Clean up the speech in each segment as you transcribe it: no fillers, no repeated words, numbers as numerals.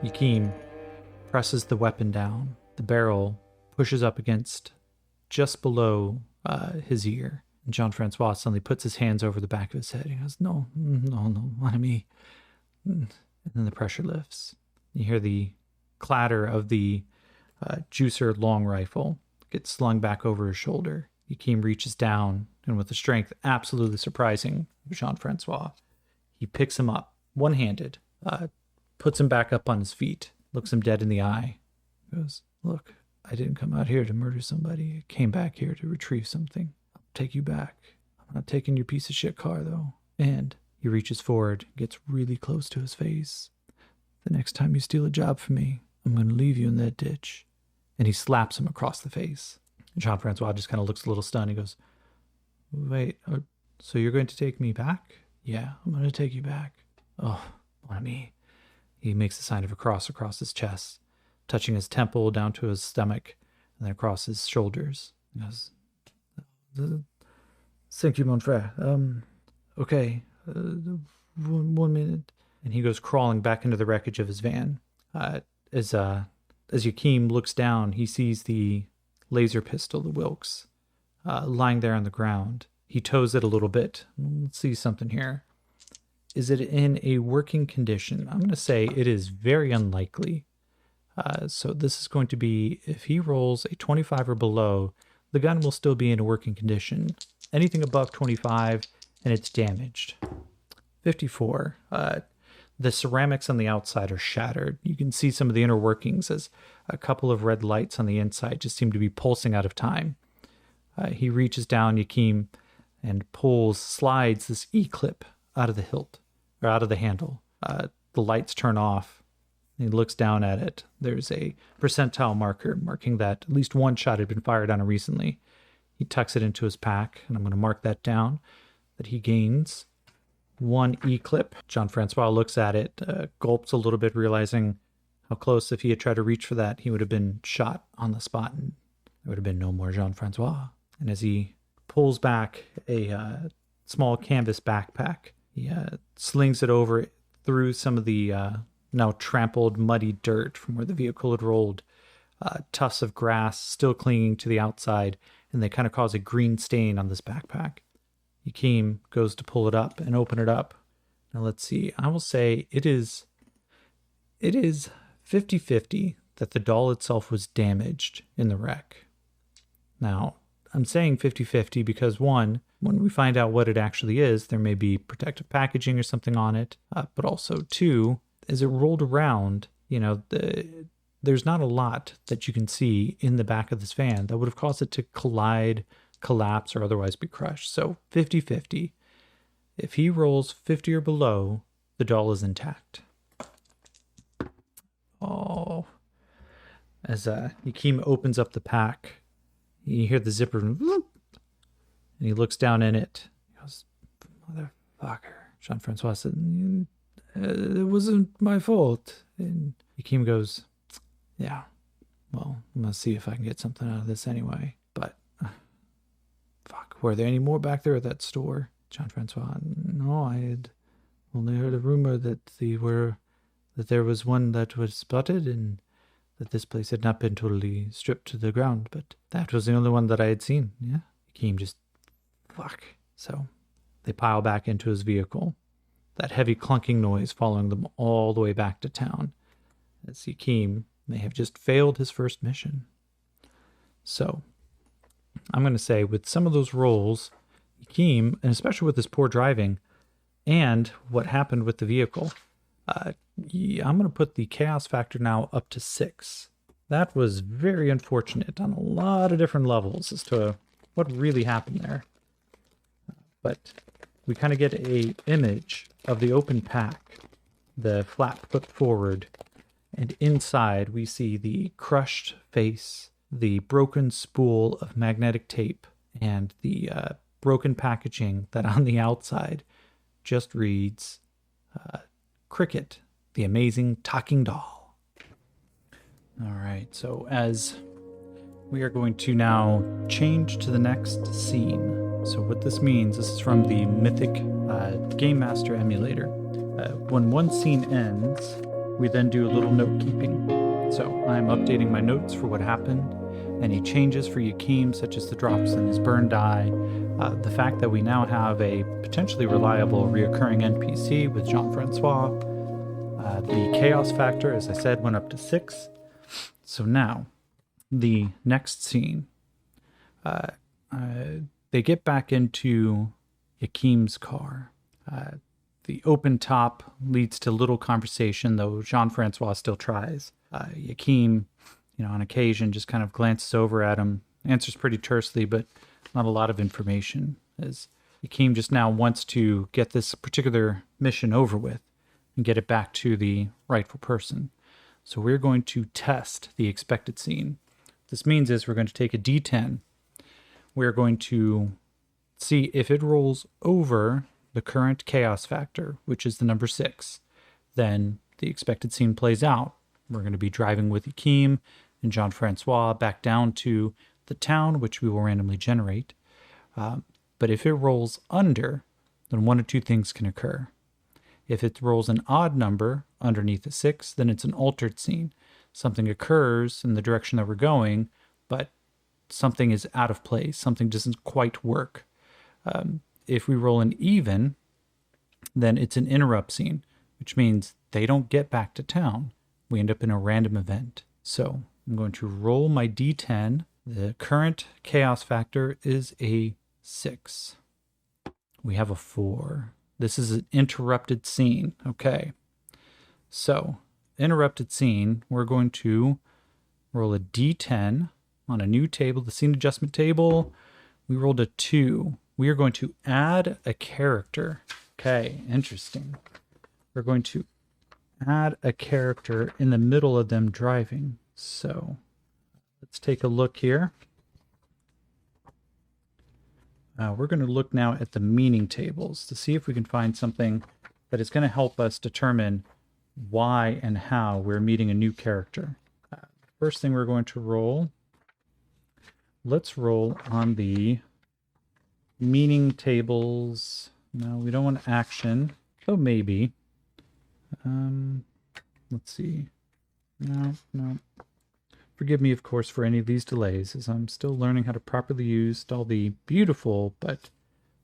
Yakim presses the weapon down. The barrel pushes up against just below his ear. And Jean-Francois suddenly puts his hands over the back of his head. He goes, no, mon ami. And then the pressure lifts. You hear the clatter of the juicer long rifle get slung back over his shoulder. Yakim reaches down, and with a strength absolutely surprising of Jean-Francois, he picks him up, one-handed, puts him back up on his feet, looks him dead in the eye, goes, look, I didn't come out here to murder somebody. I came back here to retrieve something. I'll take you back. I'm not taking your piece of shit car, though. And he reaches forward, gets really close to his face. The next time you steal a job from me, I'm going to leave you in that ditch. And he slaps him across the face. Jean-Francois just kind of looks a little stunned. He goes, wait, so you're going to take me back? Yeah, I'm going to take you back. Oh, mon ami. He makes the sign of a cross across his chest, touching his temple down to his stomach, and then across his shoulders. He goes, thank you, mon frère. Okay, 1 minute. And he goes crawling back into the wreckage of his van. As Yakim looks down, he sees the laser pistol, the Wilkes, lying there on the ground. He tows it a little bit. Let's see something here. Is it in a working condition? I'm going to say it is very unlikely. So this is going to be, if he rolls a 25 or below, the gun will still be in a working condition. Anything above 25 and it's damaged. 54. The ceramics on the outside are shattered. You can see some of the inner workings as a couple of red lights on the inside just seem to be pulsing out of time. He reaches down, Yakim, and slides this E-clip out of the hilt, or out of the handle. The lights turn off. He looks down at it. There's a percentile marker marking that at least one shot had been fired on him recently. He tucks it into his pack, and I'm going to mark that down, that he gains 1 E-clip. Jean-Francois looks at it, gulps a little bit, realizing how close, if he had tried to reach for that, he would have been shot on the spot, and there would have been no more Jean-Francois. And as he pulls back a small canvas backpack, he slings it over through some of the now trampled, muddy dirt from where the vehicle had rolled. Tufts of grass still clinging to the outside, and they kind of cause a green stain on this backpack. Yakim goes to pull it up and open it up. Now let's see. I will say it is 50-50 that the doll itself was damaged in the wreck. Now, I'm saying 50-50 because, one, when we find out what it actually is, there may be protective packaging or something on it. But also, two, as it rolled around, there's not a lot that you can see in the back of this van that would have caused it to collide, collapse, or otherwise be crushed. So 50-50. If he rolls 50 or below, the doll is intact. Oh. As Yakim opens up the pack, you hear the zipper, and he looks down in it. He goes, motherfucker. Jean-Francois said, it wasn't my fault. And Yakim goes, yeah, well, I'm going to see if I can get something out of this anyway. But, fuck, were there any more back there at that store? Jean-Francois, no, I had only heard a rumor that there was one that was spotted and that this place had not been totally stripped to the ground, but that was the only one that I had seen, yeah? Yakim just, fuck. So they pile back into his vehicle, that heavy clunking noise following them all the way back to town, as Yakim may have just failed his first mission. So I'm going to say with some of those rolls, Yakim, and especially with his poor driving and what happened with the vehicle, I'm going to put the chaos factor now up to 6. That was very unfortunate on a lot of different levels as to what really happened there. But we kind of get a image of the open pack, the flap put forward, and inside we see the crushed face, the broken spool of magnetic tape, and the broken packaging that on the outside just reads Cricket, the amazing talking doll. All right, so as we are going to now change to the next scene. So what this means, this is from the Mythic Game Master emulator. When one scene ends, we then do a little note keeping. So I'm updating my notes for what happened, any changes for Yakim, such as the drops in his burn die, the fact that we now have a potentially reliable reoccurring NPC with Jean-Francois. The chaos factor, as I said, went up to 6. So now, the next scene, they get back into Yakim's car. The open top leads to little conversation, though Jean-Francois still tries. Yakim, on occasion, just kind of glances over at him, answers pretty tersely, but not a lot of information, as Yakim just now wants to get this particular mission over with and get it back to the rightful person. So we're going to test the expected scene. What this means is we're going to take a D10. We're going to see if it rolls over the current chaos factor, which is the number 6. Then the expected scene plays out. We're going to be driving with Yakim and Jean-Francois back down to the town, which we will randomly generate. But if it rolls under, then one of two things can occur. If it rolls an odd number underneath a 6, then it's an altered scene. Something occurs in the direction that we're going, but something is out of place. Something doesn't quite work. If we roll an even, then it's an interrupt scene, which means they don't get back to town. We end up in a random event. So I'm going to roll my D10. The current chaos factor is a 6. We have a 4. This is an interrupted scene. Okay. So, interrupted scene, we're going to roll a D10 on a new table, the scene adjustment table. We rolled a 2. We are going to add a character. Okay, interesting. We're going to add a character in the middle of them driving. So, let's take a look here. We're going to look now at the meaning tables to see if we can find something that is going to help us determine why and how we're meeting a new character. First thing we're going to roll, let's roll on the meaning tables. No, we don't want action. Oh, maybe. Let's see. No. Forgive me, of course, for any of these delays, as I'm still learning how to properly use all the beautiful but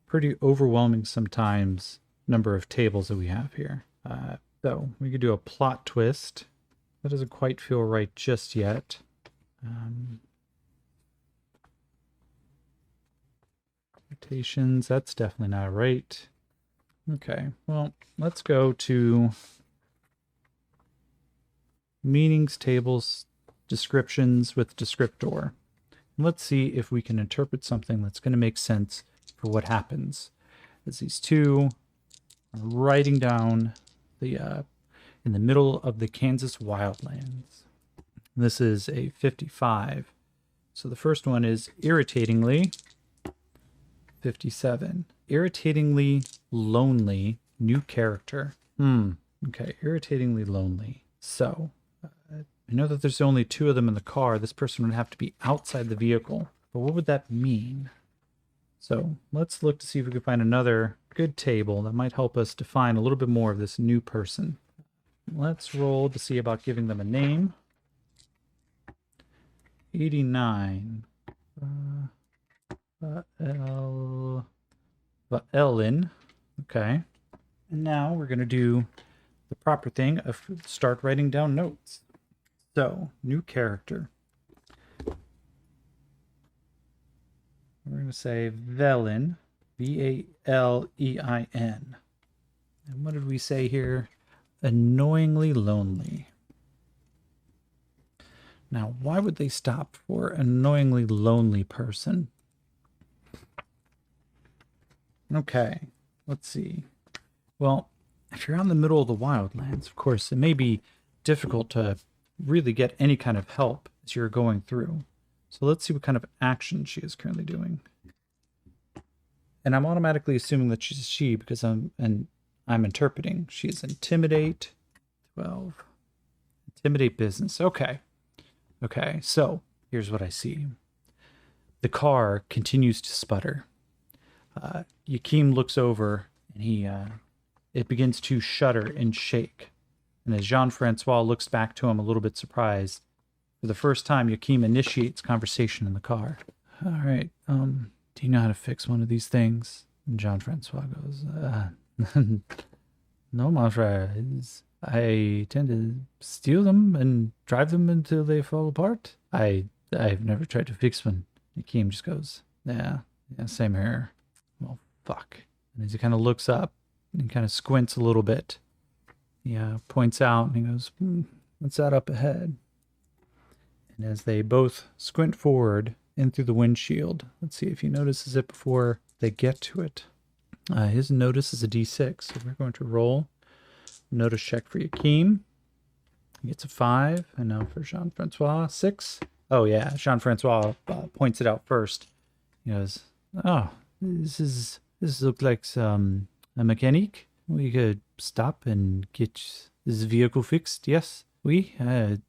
pretty overwhelming sometimes number of tables that we have here. So we could do a plot twist. That doesn't quite feel right just yet. Rotations, that's definitely not right. Okay, well, let's go to meanings tables, descriptions with descriptor. And let's see if we can interpret something that's going to make sense for what happens. As these two are riding down the in the middle of the Kansas wildlands. This is a 55. So the first one is irritatingly 57. Irritatingly lonely new character. Okay, irritatingly lonely. So I know that there's only 2 of them in the car. This person would have to be outside the vehicle. But what would that mean? So let's look to see if we can find another good table that might help us define a little bit more of this new person. Let's roll to see about giving them a name. 89. Ellen. Okay. And now we're going to do the proper thing of start writing down notes. So, new character. We're going to say Valein, V-A-L-E-I-N. And what did we say here? Annoyingly lonely. Now, why would they stop for annoyingly lonely person? Okay, let's see. Well, if you're out in the middle of the wildlands, of course, it may be difficult to really get any kind of help as you're going through. So let's see what kind of action she is currently doing. And I'm automatically assuming that she's she because I'm interpreting. She's intimidate. 12. Intimidate business. Okay. Okay, so here's what I see. The car continues to sputter. Yakim looks over and it begins to shudder and shake And as Jean-Francois looks back to him a little bit surprised, for the first time, Yakim initiates conversation in the car. All right, do you know how to fix one of these things? And Jean-Francois goes, no, mon frère. I tend to steal them and drive them until they fall apart. I've never tried to fix one. Yakim just goes, yeah, same here. Well, fuck. And as he kind of looks up and kind of squints a little bit, he points out and he goes, what's that up ahead? And as they both squint forward in through the windshield, let's see if he notices it before they get to it. His notice is a D6, so we're going to roll. Notice check for Yakim. He gets a 5, and now for Jean-Francois, 6. Oh yeah, Jean-Francois points it out first. He goes, oh, this looks like a mechanic. We could stop and get this vehicle fixed. Yes, it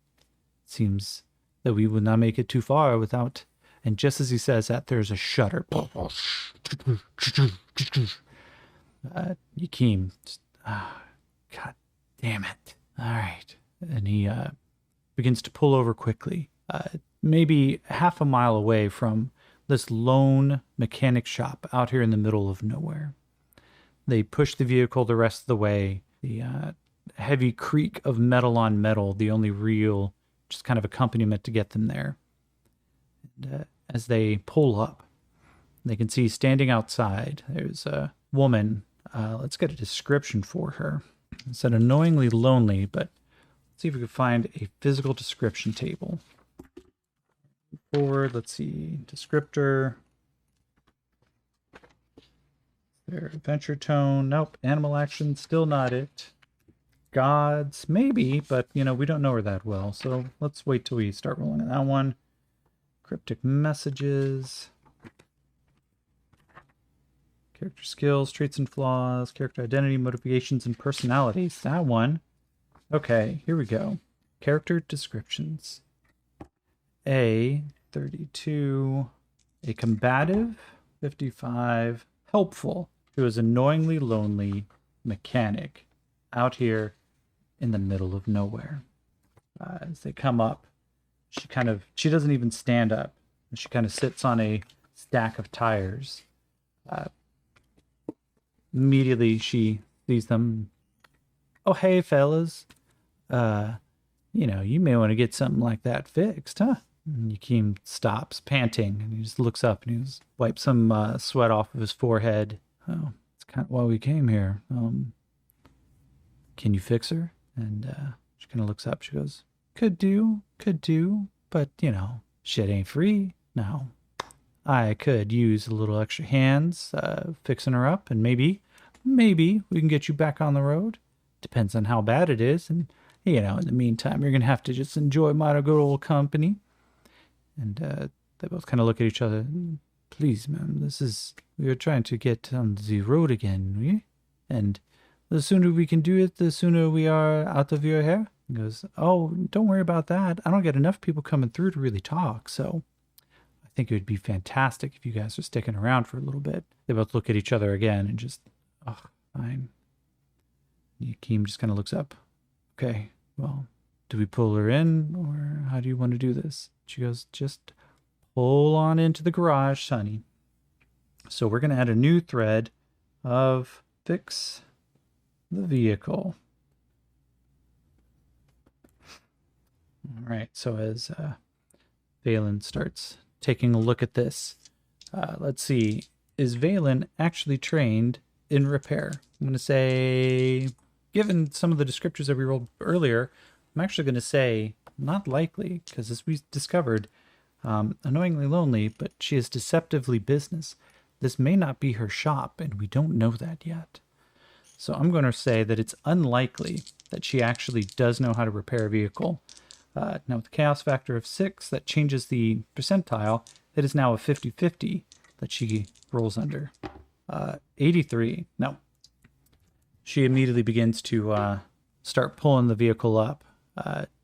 seems that we would not make it too far without. And just as he says that, there's a shudder. Yakim, God damn it. All right. And he begins to pull over quickly, maybe half a mile away from this lone mechanic shop out here in the middle of nowhere. They push the vehicle the rest of the way. The heavy creak of metal on metal, the only real just kind of accompaniment to get them there. And as they pull up, they can see standing outside, there's a woman. Let's get a description for her. It said annoyingly lonely, but let's see if we can find a physical description table. Forward, let's see, descriptor. Their adventure tone, nope. Animal action, still not it. Gods, maybe, but we don't know her that well, so let's wait till we start rolling on that one. Cryptic messages. Character skills, traits and flaws, character identity, motivations, and personalities. That one. Okay, here we go. Character descriptions. A, 32. A combative, 55. Helpful, who is annoyingly lonely mechanic out here in the middle of nowhere. As they come up, she doesn't even stand up. She kind of sits on a stack of tires. Immediately she sees them. Oh, hey, fellas. You may want to get something like that fixed, huh? And Yakim stops, panting, and he just looks up and he just wipes some sweat off of his forehead. Oh, it's kind of why we came here. Can you fix her? And she kind of looks up. She goes, could do, but, shit ain't free. No. I could use a little extra hands fixing her up, and maybe we can get you back on the road. Depends on how bad it is. And, in the meantime, you're going to have to just enjoy my good old company. And they both kind of look at each other. Please, ma'am, we are trying to get on the road again, we? And the sooner we can do it, the sooner we are out of your hair. He goes, oh, don't worry about that. I don't get enough people coming through to really talk, so I think it would be fantastic if you guys are sticking around for a little bit. They both look at each other again and just, fine. Yakim just kind of looks up. Okay, well, do we pull her in, or how do you want to do this? She goes, just pull on into the garage, honey. So we're going to add a new thread of fix the vehicle. All right, so as Valen starts taking a look at this, let's see, is Valen actually trained in repair? I'm going to say, given some of the descriptors that we rolled earlier, I'm actually going to say not likely, because as we discovered, annoyingly lonely, but she is deceptively business. This may not be her shop, and we don't know that yet. So I'm going to say that it's unlikely that she actually does know how to repair a vehicle. Now with the chaos factor of 6, that changes the percentile. It is now a 50-50 that she rolls under. 83. No. She immediately begins to start pulling the vehicle up.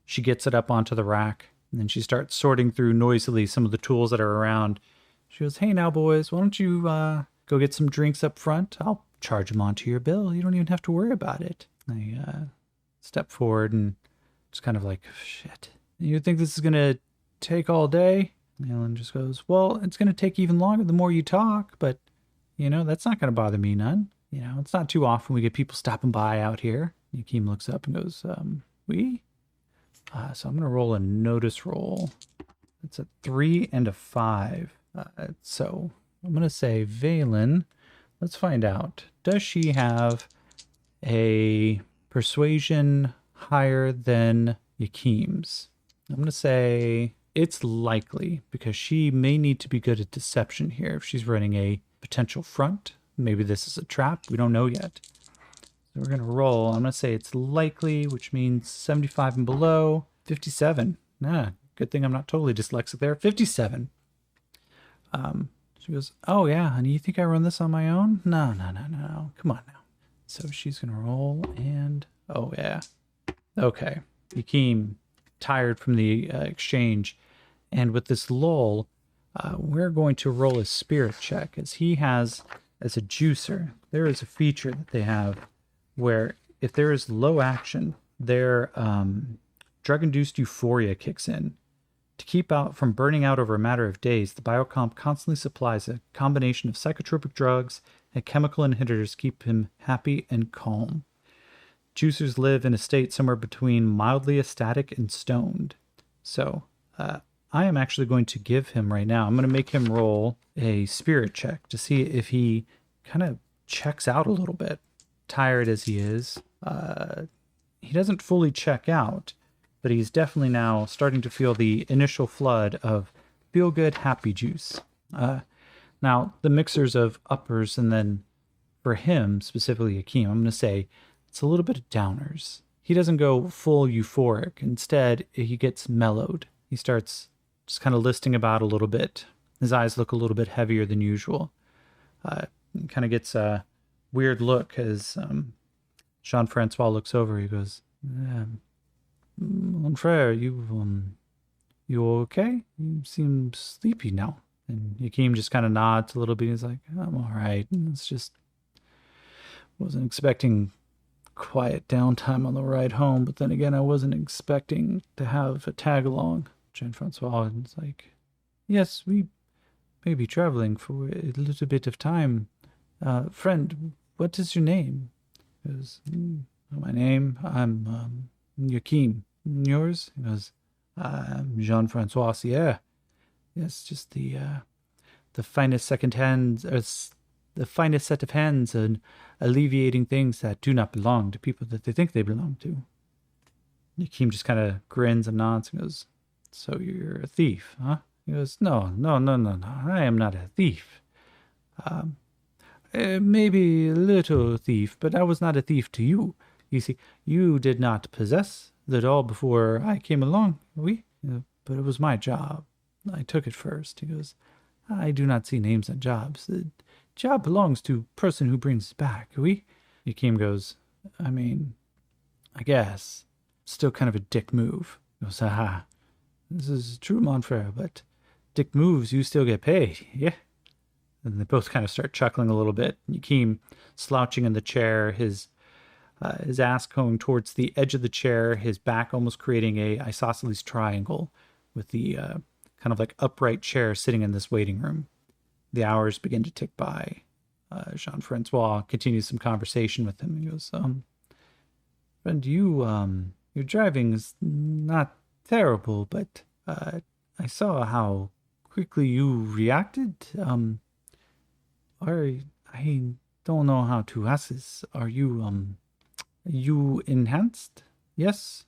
She gets it up onto the rack, and then she starts sorting through noisily some of the tools that are around. She goes, hey now boys, why don't you go get some drinks up front? I'll charge them onto your bill. You don't even have to worry about it. They step forward and just kind of like, shit. You think this is going to take all day? Alan just goes, well, it's going to take even longer the more you talk, but, that's not going to bother me none. It's not too often we get people stopping by out here. Yakeem looks up and goes, we? So I'm going to roll a notice roll. It's a 3 and a 5. So I'm going to say, Valen, let's find out. Does she have a persuasion higher than Yakeem's? I'm going to say it's likely, because she may need to be good at deception here if she's running a potential front. Maybe this is a trap. We don't know yet. So we're going to roll. I'm going to say it's likely, which means 75 and below. 57. Good thing I'm not totally dyslexic there. 57. She goes, oh, yeah, honey, you think I run this on my own? No. Come on now. So she's going to roll and, oh, yeah. Okay. Yakeem, tired from the exchange. And with this lull, we're going to roll a spirit check, as he has, as a juicer, there is a feature that they have where if there is low action, their drug-induced euphoria kicks in. To keep out from burning out over a matter of days, the biocomp constantly supplies a combination of psychotropic drugs and chemical inhibitors to keep him happy and calm. Juicers live in a state somewhere between mildly ecstatic and stoned. So, I am actually going to give him right now, I'm going to make him roll a spirit check to see if he kind of checks out a little bit. Tired as he is, he doesn't fully check out, but he's definitely now starting to feel the initial flood of feel-good, happy juice. Now, the mixers of uppers, and then for him, specifically Yakeem, I'm going to say it's a little bit of downers. He doesn't go full euphoric. Instead, he gets mellowed. He starts just kind of listing about a little bit. His eyes look a little bit heavier than usual. He kind of gets a weird look as Jean-Francois looks over. He goes, mon frère, you okay? You seem sleepy now. And Yakeem just kind of nods a little bit. He's like, I'm all right. It's just, wasn't expecting quiet downtime on the ride home, but then again, I wasn't expecting to have a tag along. Jean-Francois is like, yes, we may be traveling for a little bit of time. Friend, what is your name? He goes, my name, I'm Yakeem. Yours? He goes, I'm Jean-Francois Sierre. Yes, just the finest second hands, the finest set of hands in alleviating things that do not belong to people that they think they belong to. Yakeem just kind of grins and nods and goes, so you're a thief, huh? He goes, no, I am not a thief. Maybe a little thief, but I was not a thief to you. You see, you did not possess the doll before I came along, oui? But it was my job. I took it first. He goes, I do not see names on jobs. The job belongs to person who brings it back, oui? Yakeem goes, I mean, I guess. Still kind of a dick move. He goes, this is true, mon frère, but dick moves, you still get paid, yeah? And they both kind of start chuckling a little bit. Yakeem slouching in the chair, his ass going towards the edge of the chair, his back almost creating a isosceles triangle with the kind of like upright chair sitting in this waiting room. The hours begin to tick by. Jean-Francois continues some conversation with him. He goes, friend, your driving is not terrible, but I saw how quickly you reacted. I don't know how to ask this. Are you enhanced? Yes?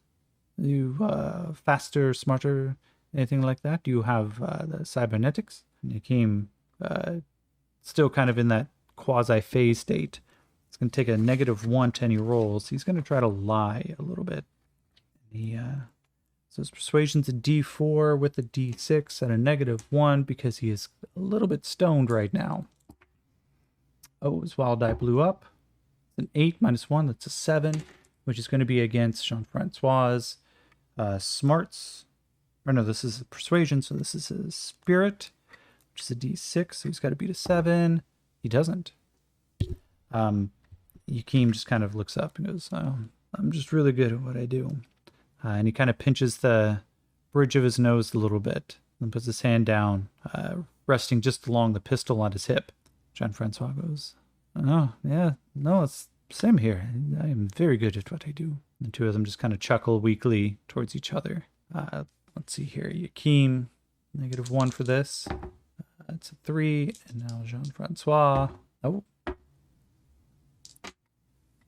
You faster, smarter, anything like that? Do you have the cybernetics? Yakeem, still kind of in that quasi-phase state. It's going to take a -1 to any rolls. He's going to try to lie a little bit. So his persuasion's a D4 with a D6 and a -1 because he is a little bit stoned right now. Oh, his wild die blew up. It's an 8 -1, that's a 7, which is going to be against Jean-Francois' smarts. Or no, this is a persuasion, so this is his spirit, which is a D6, so he's got to beat a 7. He doesn't. Yakeem just kind of looks up and goes, I'm just really good at what I do. And he kind of pinches the bridge of his nose a little bit and puts his hand down, resting just along the pistol on his hip. Jean-Francois goes, "Oh, yeah, no, it's same here. I am very good at what I do." The two of them just kind of chuckle weakly towards each other. Let's see here. Yakim, -1 for this. That's a 3. And now Jean-Francois. Oh.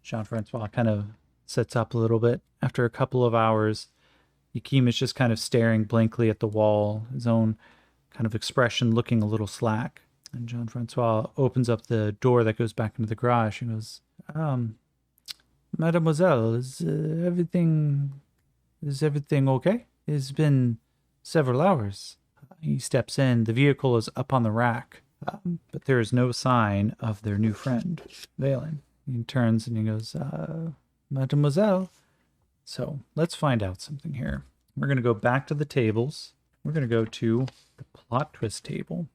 Jean-Francois kind of sits up a little bit. After a couple of hours, Yakim is just kind of staring blankly at the wall, his own kind of expression looking a little slack. And Jean-Francois opens up the door that goes back into the garage and goes, "Mademoiselle, is everything okay? It's been several hours." He steps in. The vehicle is up on the rack, but there is no sign of their new friend, Valen. He turns and he goes, "Mademoiselle." So let's find out something here. We're going to go back to the tables. We're going to go to the plot twist table.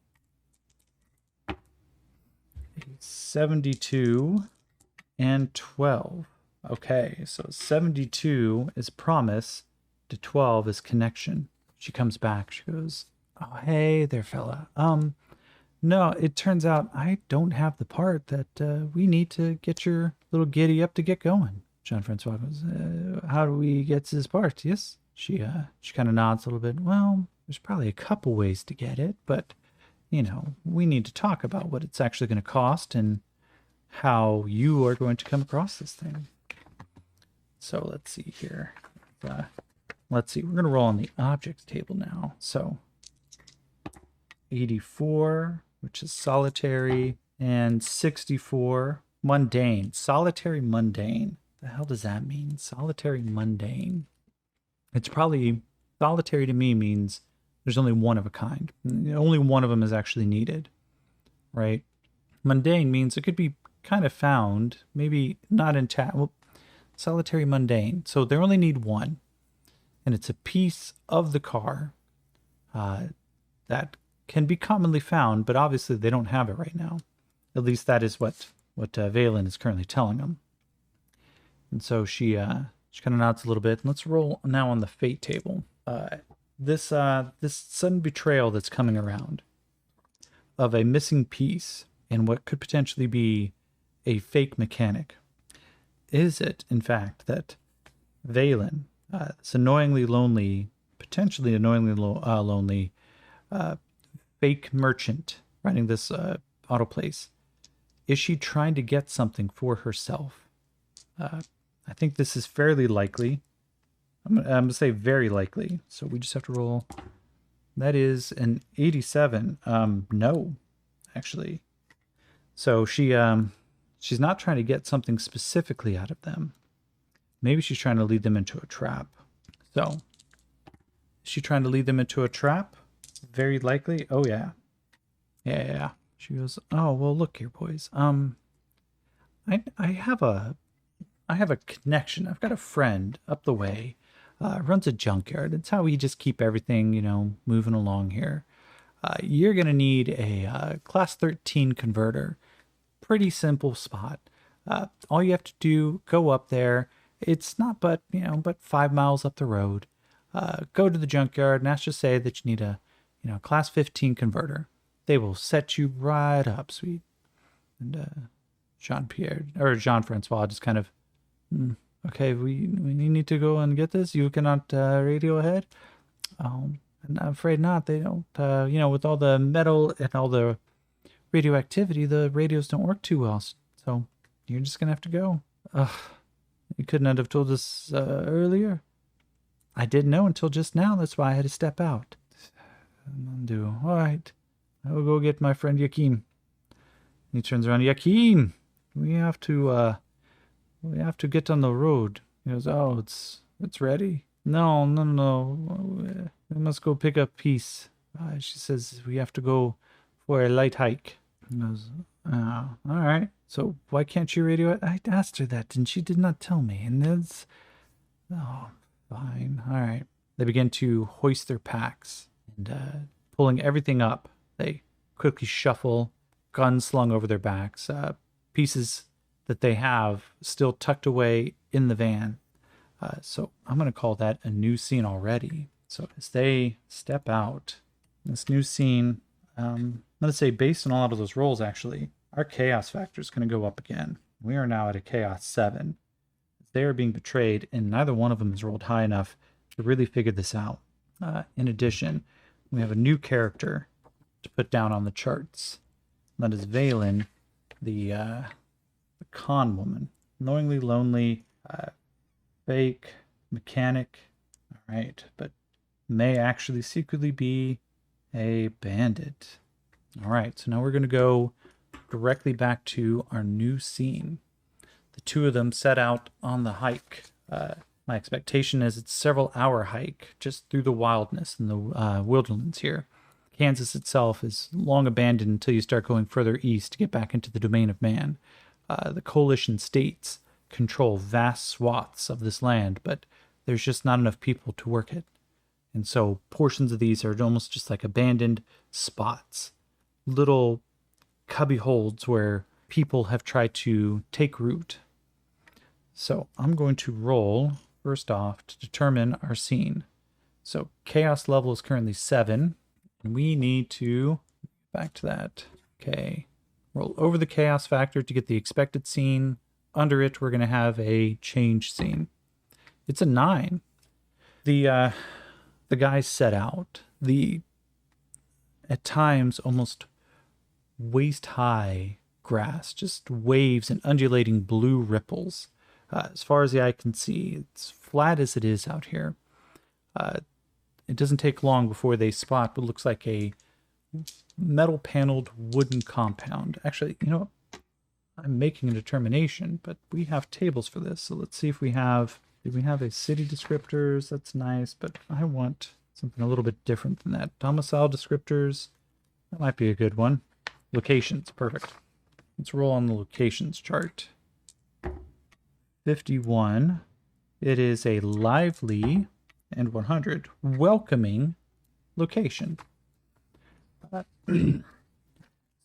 72 and 12. Okay, so 72 is promise to 12 is connection. She comes back. She goes, "Oh, hey there, fella. No, it turns out I don't have the part that we need to get your little giddy up to get going." Jean-Francois goes, "How do we get this part?" Yes. She kind of nods a little bit. "Well, there's probably a couple ways to get it, but, we need to talk about what it's actually going to cost and how you are going to come across this thing." So let's see here. Let's see. We're going to roll on the objects table now. So 84, which is solitary, and 64, mundane. Solitary mundane. The hell does that mean? Solitary mundane. It's probably, solitary to me means there's only one of a kind. Only one of them is actually needed, right? Mundane means it could be kind of found, maybe not intact. Well, solitary mundane. So they only need one. And it's a piece of the car that can be commonly found, but obviously they don't have it right now. At least that is what Valen is currently telling them. And so she kind of nods a little bit. Let's roll now on the fate table. This sudden betrayal that's coming around of a missing piece and what could potentially be a fake mechanic. Is it, in fact, that Valen, this annoyingly lonely, potentially annoyingly lonely fake merchant running this auto place, is she trying to get something for herself? I think this is fairly likely. I'm going to say very likely. So we just have to roll. That is an 87. No, actually. So she's not trying to get something specifically out of them. Maybe she's trying to lead them into a trap. So, is she trying to lead them into a trap? Very likely. Oh, yeah. Yeah. She goes, "Oh, well, look here, boys. I have a connection. I've got a friend up the way. Runs a junkyard. It's how we just keep everything, moving along here. You're going to need a class 13 converter. Pretty simple spot. All you have to do, go up there. It's not but 5 miles up the road. Go to the junkyard and ask to say that you need a, class 15 converter. They will set you right up, sweet." And Jean-Francois just kind of, "Okay, we need to go and get this. You cannot radio ahead." And I'm afraid not. They don't, with all the metal and all the radioactivity, the radios don't work too well. So you're just going to have to go. Ugh. You couldn't have told us earlier. I didn't know until just now. That's why I had to step out. All right. I will go get my friend Yakim. He turns around. "Yakim, we have to get on the road." He goes, "Oh, it's ready." No. We must go pick up Peace. She says we have to go for a light hike. He goes, "Oh, all right. So why can't you radio it?" I asked her that, and she did not tell me. And it's, oh, fine. All right. They begin to hoist their packs and pulling everything up. They quickly shuffle, guns slung over their backs, pieces that they have still tucked away in the van. So I'm going to call that a new scene already. So as they step out, this new scene, I'm going to say based on a lot of those rolls, actually, our chaos factor is going to go up again. We are now at a chaos 7. They are being betrayed, and neither one of them has rolled high enough to really figure this out. In addition, we have a new character to put down on the charts. That is Valen, the con woman. Knowingly lonely, fake, mechanic. All right, but may actually secretly be a bandit. All right, so now we're going to go directly back to our new scene. The two of them set out on the hike. My expectation is it's several hour hike just through the wildness and the wildlands here. Kansas itself is long abandoned until you start going further east to get back into the domain of man. The coalition states control vast swaths of this land, but there's just not enough people to work it. And so portions of these are almost just like abandoned spots, little cubby holes where people have tried to take root. So I'm going to roll first off to determine our scene. So chaos level is currently 7, and we need to back to that. Okay, roll over the chaos factor to get the expected scene. Under it, we're going to have a change scene. It's a 9. The guys set out. At times almost waist high grass, just waves and undulating blue ripples. As far as the eye can see, it's flat as it is out here. It doesn't take long before they spot what looks like a metal paneled wooden compound. Actually, you know what? I'm making a determination, but we have tables for this. So let's see if we have, did we have a city descriptors? That's nice, but I want something a little bit different than that. Domicile descriptors, that might be a good one. Locations, perfect. Let's roll on the locations chart. 51. It is a lively, and 100, welcoming location.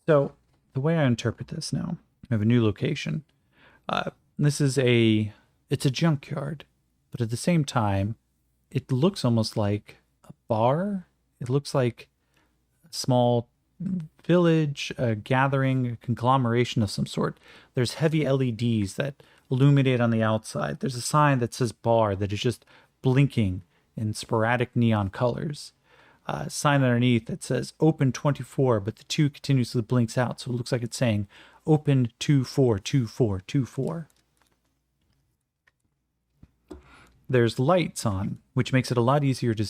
So the way I interpret this now, we have a new location. This is it's a junkyard, but at the same time, it looks almost like a bar. It looks like a small village, a gathering, a conglomeration of some sort. There's heavy LEDs that illuminate on the outside. There's a sign that says bar that is just blinking in sporadic neon colors. A sign underneath that says open 24, but the 2 continuously blinks out, so it looks like it's saying open 242424. There's lights on, which makes it a lot easier to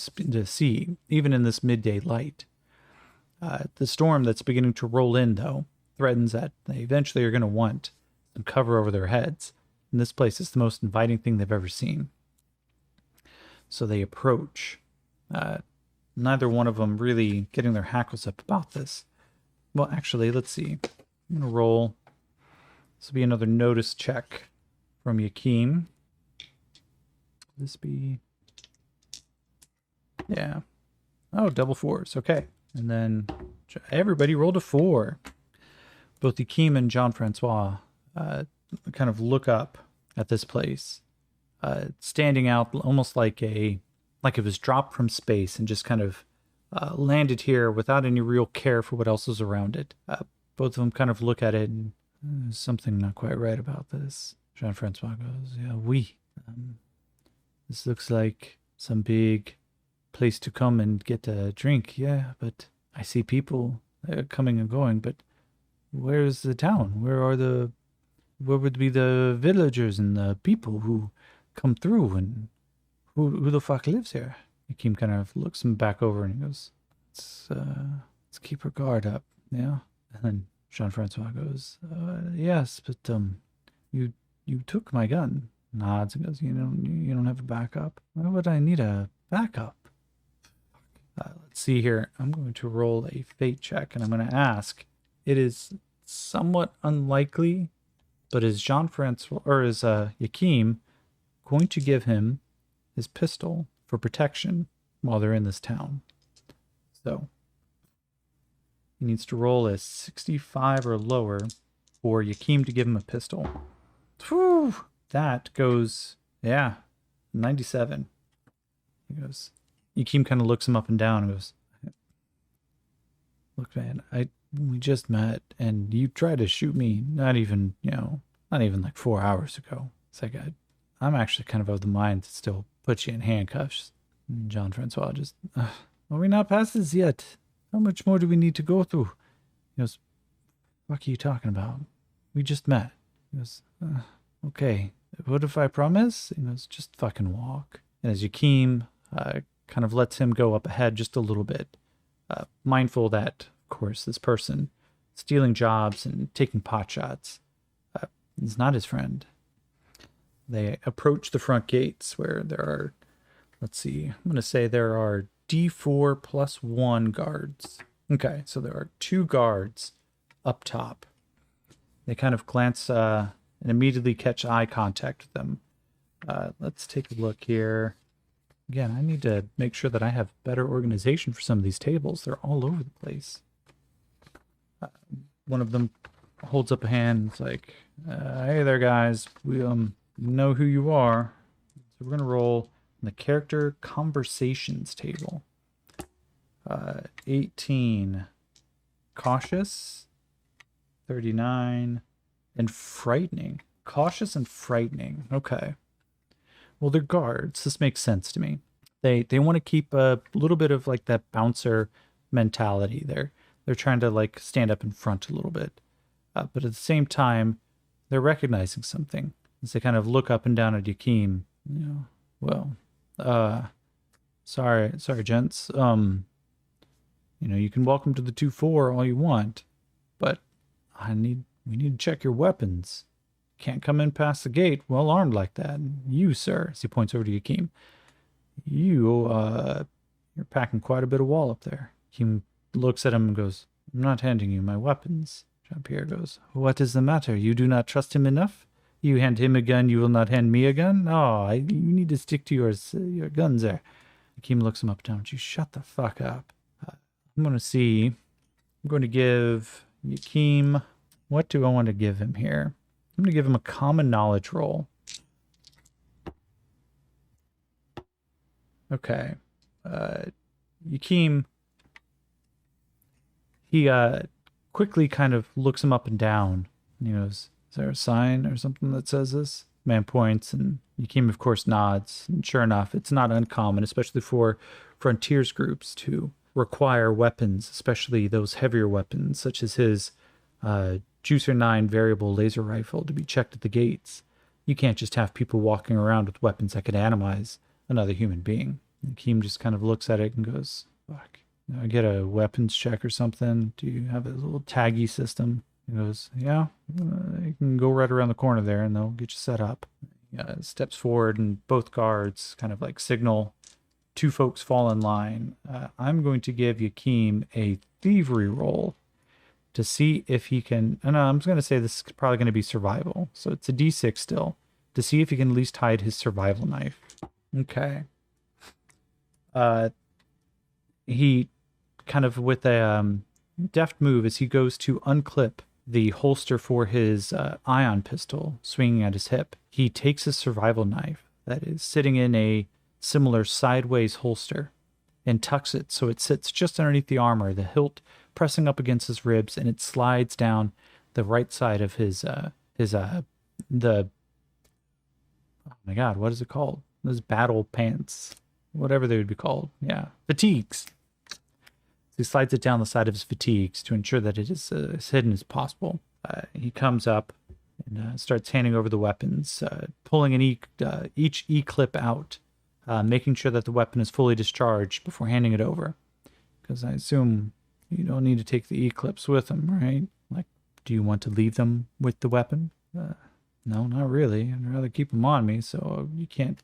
see, even in this midday light. The storm that's beginning to roll in, though, threatens that they eventually are going to want some cover over their heads. And this place is the most inviting thing they've ever seen. So they approach. Neither one of them really getting their hackles up about this. Well, actually, let's see. I'm going to roll. This will be another notice check from Yakim. This be... Yeah. Oh, double 4s. Okay. And then everybody rolled a 4. Both Yakim and Jean-Francois kind of look up at this place, standing out almost like it was dropped from space and just kind of landed here without any real care for what else is around it. Both of them kind of look at it and there's something not quite right about this. Jean-Francois goes, yeah, oui. This looks like some big place to come and get a drink. Yeah, but I see people coming and going, but where's the town? Where would be the villagers and the people who come through, and who the fuck lives here? Akeem kind of looks him back over and he goes, let's keep our guard up, yeah? And then Jean-Francois goes, yes, but you took my gun. Nods and goes, you don't have a backup? Why would I need a backup? Let's see here. I'm going to roll a fate check and I'm going to ask. It is somewhat unlikely, but is Jean-Francois or is Yakim going to give him his pistol for protection while they're in this town? So he needs to roll a 65 or lower for Yakim to give him a pistol. Whew, that goes, yeah, 97. He goes, Yakeem kind of looks him up and down and goes, look, man, we just met and you tried to shoot me not even like 4 hours ago. It's like, I'm actually kind of the mind to still put you in handcuffs. And Jean-Francois just, are we not past this yet? How much more do we need to go through? He goes, what are you talking about? We just met. He goes, okay, what if I promise? He goes, just fucking walk. And as Yakeem kind of lets him go up ahead just a little bit, mindful that, of course, this person stealing jobs and taking pot shots is not his friend. They approach the front gates where there are, let's see, I'm going to say there are D4 plus 1 guards. Okay, so there are 2 guards up top. They kind of glance and immediately catch eye contact with them. Let's take a look here. Again, I need to make sure that I have better organization for some of these tables. They're all over the place. One of them holds up a hand. It's like, hey there, guys. We know who you are. So we're going to roll the character conversations table. 18. Cautious. 39. And frightening. Cautious and frightening. Okay. Well, they're guards. This makes sense to me. They want to keep a little bit of like that bouncer mentality there. They're trying to like stand up in front a little bit. But at the same time, they're recognizing something. As they kind of look up and down at Yakeem. Sorry, gents. You can welcome to the 2-4 all you want, but we need to check your weapons. Can't come in past the gate well armed like that. And you, sir, as he points over to Yakeem, you're packing quite a bit of wall up there. Yakeem looks at him and goes, I'm not handing you my weapons. Jean-Pierre goes, what is the matter? You do not trust him enough? You hand him a gun, you will not hand me a gun? Oh, you need to stick to your guns there. Yakeem looks him up and down. You shut the fuck up. I'm going to give Yakeem, what do I want to give him here? I'm going to give him a common knowledge roll. Okay. Yakeem, he quickly kind of looks him up and down. And he goes, is there a sign or something that says this? Man points, and Yakeem, of course, nods. And sure enough, it's not uncommon, especially for frontiers groups, to require weapons, especially those heavier weapons, such as his Juicer 9 variable laser rifle, to be checked at the gates. You can't just have people walking around with weapons that could animize another human being. And Yakeem just kind of looks at it and goes, fuck. I get a weapons check or something? Do you have a little taggy system? He goes, yeah, you can go right around the corner there and they'll get you set up. Steps forward and both guards kind of like signal 2 folks fall in line. I'm going to give Yakeem a thievery roll to see if he can, and I'm going to say this is probably going to be survival. So it's a D6 still, to see if he can at least hide his survival knife. Okay. He kind of with a deft move as he goes to unclip the holster for his ion pistol swinging at his hip. He takes his survival knife that is sitting in a similar sideways holster and tucks it so it sits just underneath the armor, the hilt pressing up against his ribs, and it slides down the right side of his oh my god, what is it called? Those battle pants, whatever they would be called. Yeah, fatigues. He slides it down the side of his fatigues to ensure that it is as hidden as possible. He comes up and starts handing over the weapons, pulling each E-clip out, making sure that the weapon is fully discharged before handing it over. Because I assume you don't need to take the E-clips with them, right? Like, do you want to leave them with the weapon? No, not really. I'd rather keep them on me, so you can't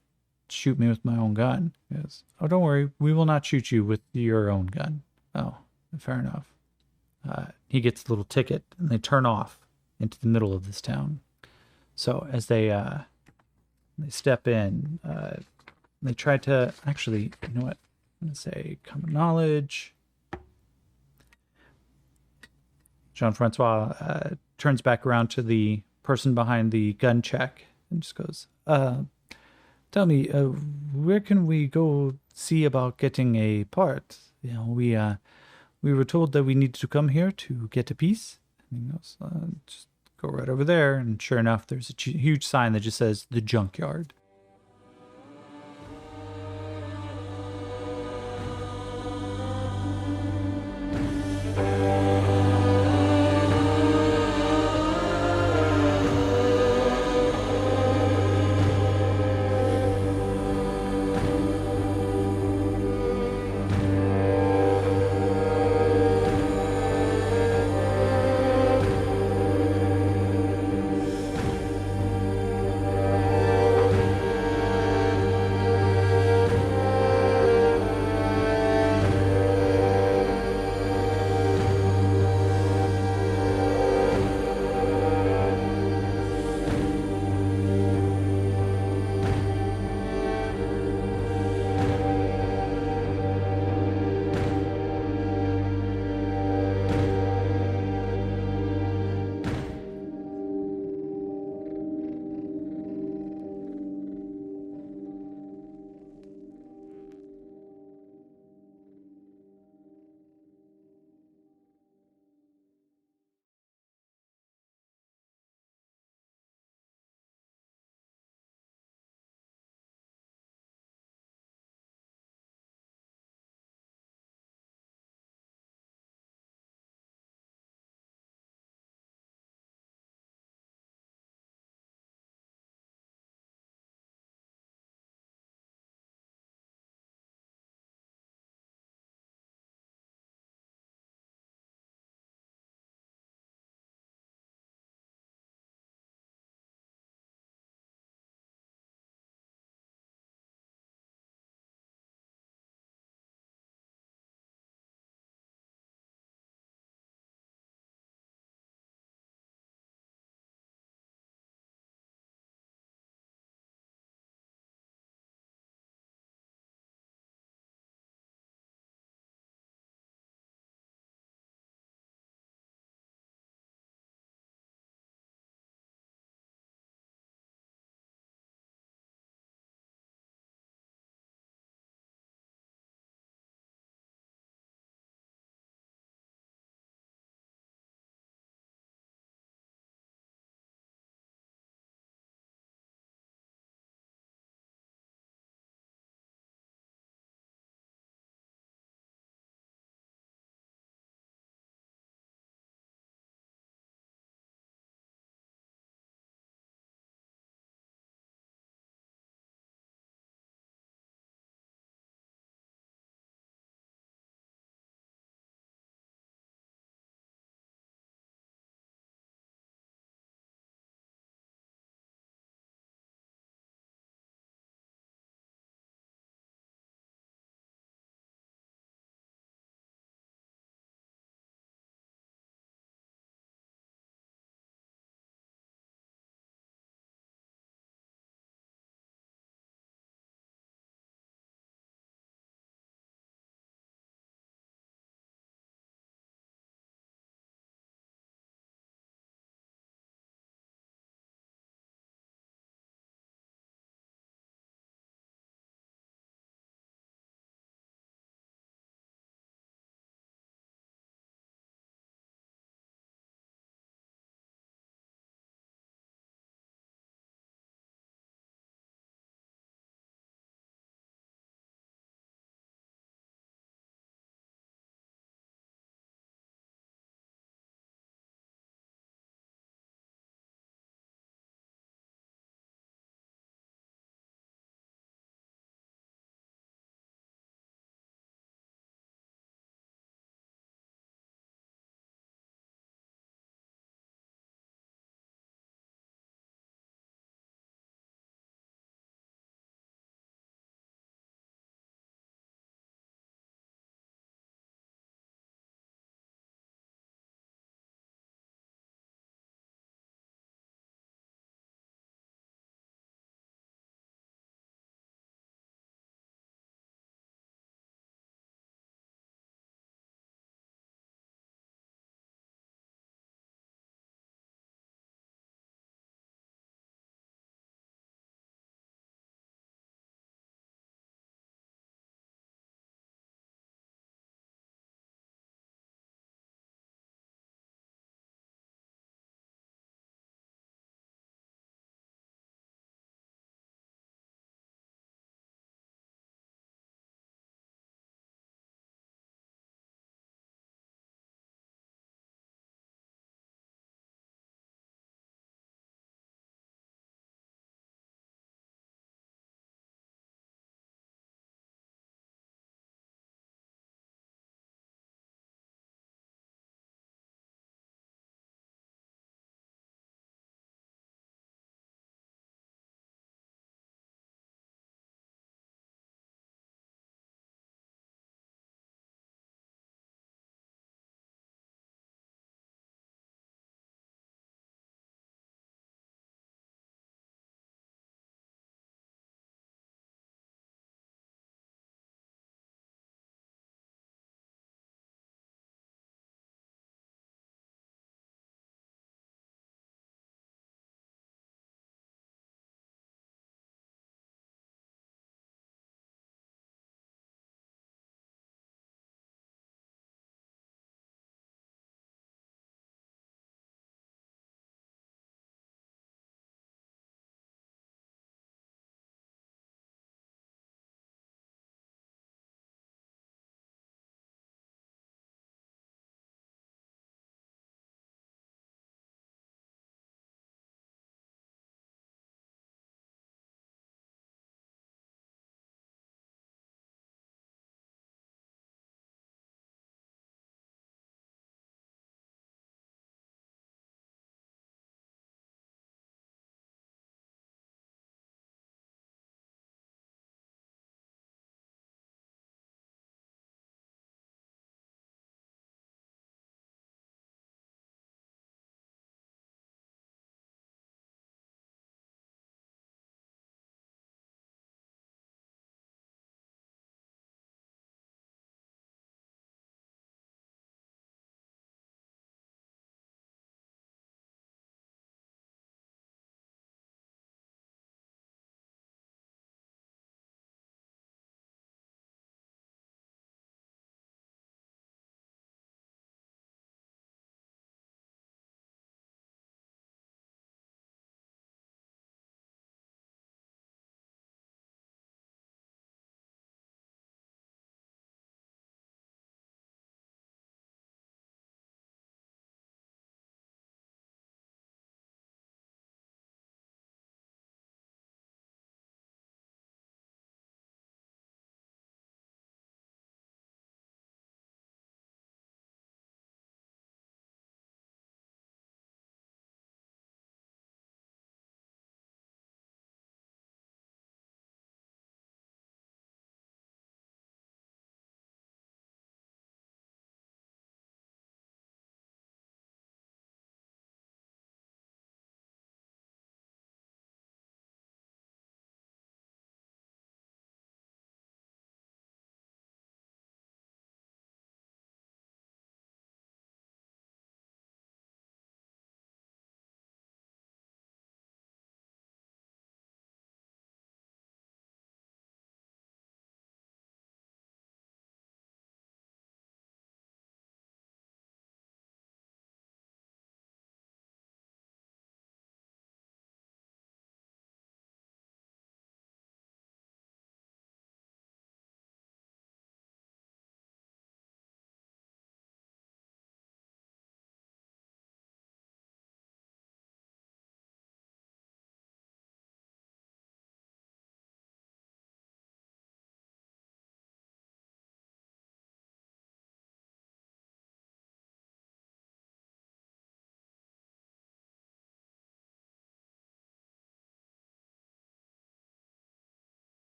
shoot me with my own gun. He goes, oh, don't worry, we will not shoot you with your own gun. Oh, fair enough. He gets a little ticket, and they turn off into the middle of this town. So as they step in, they try to, actually, you know what? I'm going to say common knowledge. Jean-Francois turns back around to the person behind the gun check and just goes, Tell me, where can we go see about getting a part? We were told that we needed to come here to get a piece. And he goes, just go right over there. And sure enough, there's a huge sign that just says the junkyard.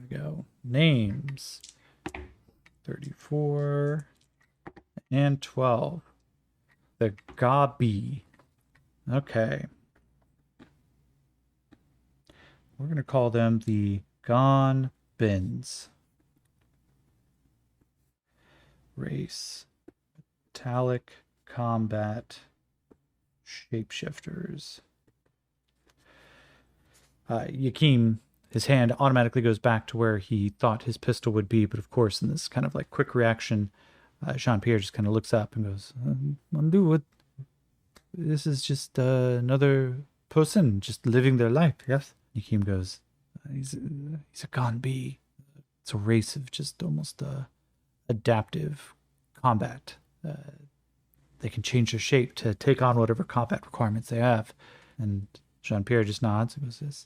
we go. Names. 34 and 12. The Gabi. Okay. We're going to call them the Gonbins. Race. Metallic combat shapeshifters. Yakeem, his hand automatically goes back to where he thought his pistol would be, but of course, in this kind of like quick reaction, Jean-Pierre just kind of looks up and goes, Mondu, this is just another person just living their life, yes? Yakeem goes, he's a Gonbi. It's a race of just almost adaptive combat. They can change their shape to take on whatever combat requirements they have. And Jean-Pierre just nods and goes, yes.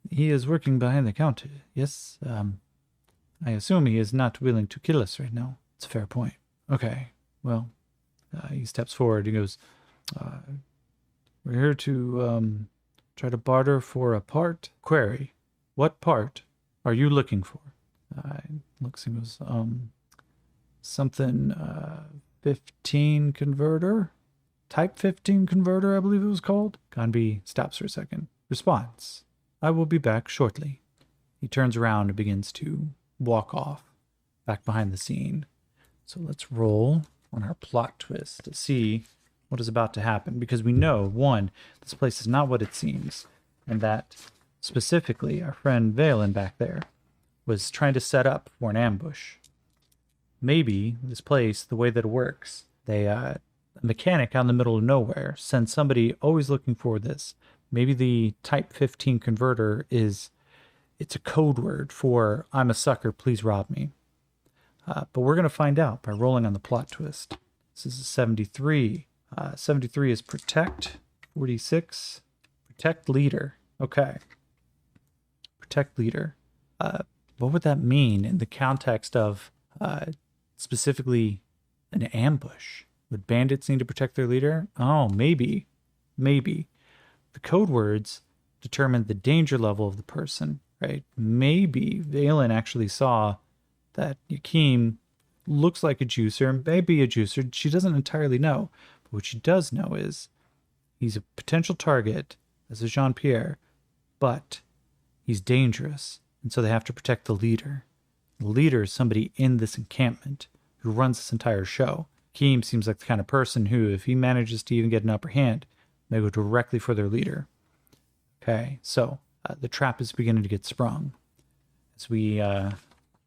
He is working behind the counter, yes? I assume he is not willing to kill us right now. It's a fair point. Okay, well, he steps forward. He goes, we're here to try to barter for a part. Query, what part are you looking for? Looks and goes, something 15 converter? Type 15 converter, I believe it was called. Gonbi stops for a second. Response, I will be back shortly. He turns around and begins to walk off back behind the scene. So let's roll on our plot twist to see what is about to happen, because we know, one, this place is not what it seems, and that specifically our friend Valen back there was trying to set up for an ambush. Maybe this place, the way that it works, a mechanic out in the middle of nowhere sends somebody always looking for this. Maybe the Type 15 converter it's a code word for I'm a sucker, please rob me. But we're going to find out by rolling on the plot twist. This is a 73. 73 is protect. 46, protect leader. Okay. Protect leader. What would that mean in the context of specifically an ambush? Would bandits need to protect their leader? Oh, maybe. Maybe. The code words determine the danger level of the person, right? Maybe Valen actually saw that Yakeem looks like a juicer, maybe a juicer. She doesn't entirely know. But what she does know is he's a potential target as a Jean-Pierre, but he's dangerous. And so they have to protect the leader. The leader is somebody in this encampment who runs this entire show. Yakeem seems like the kind of person who, if he manages to even get an upper hand, may go directly for their leader. Okay, so the trap is beginning to get sprung. As we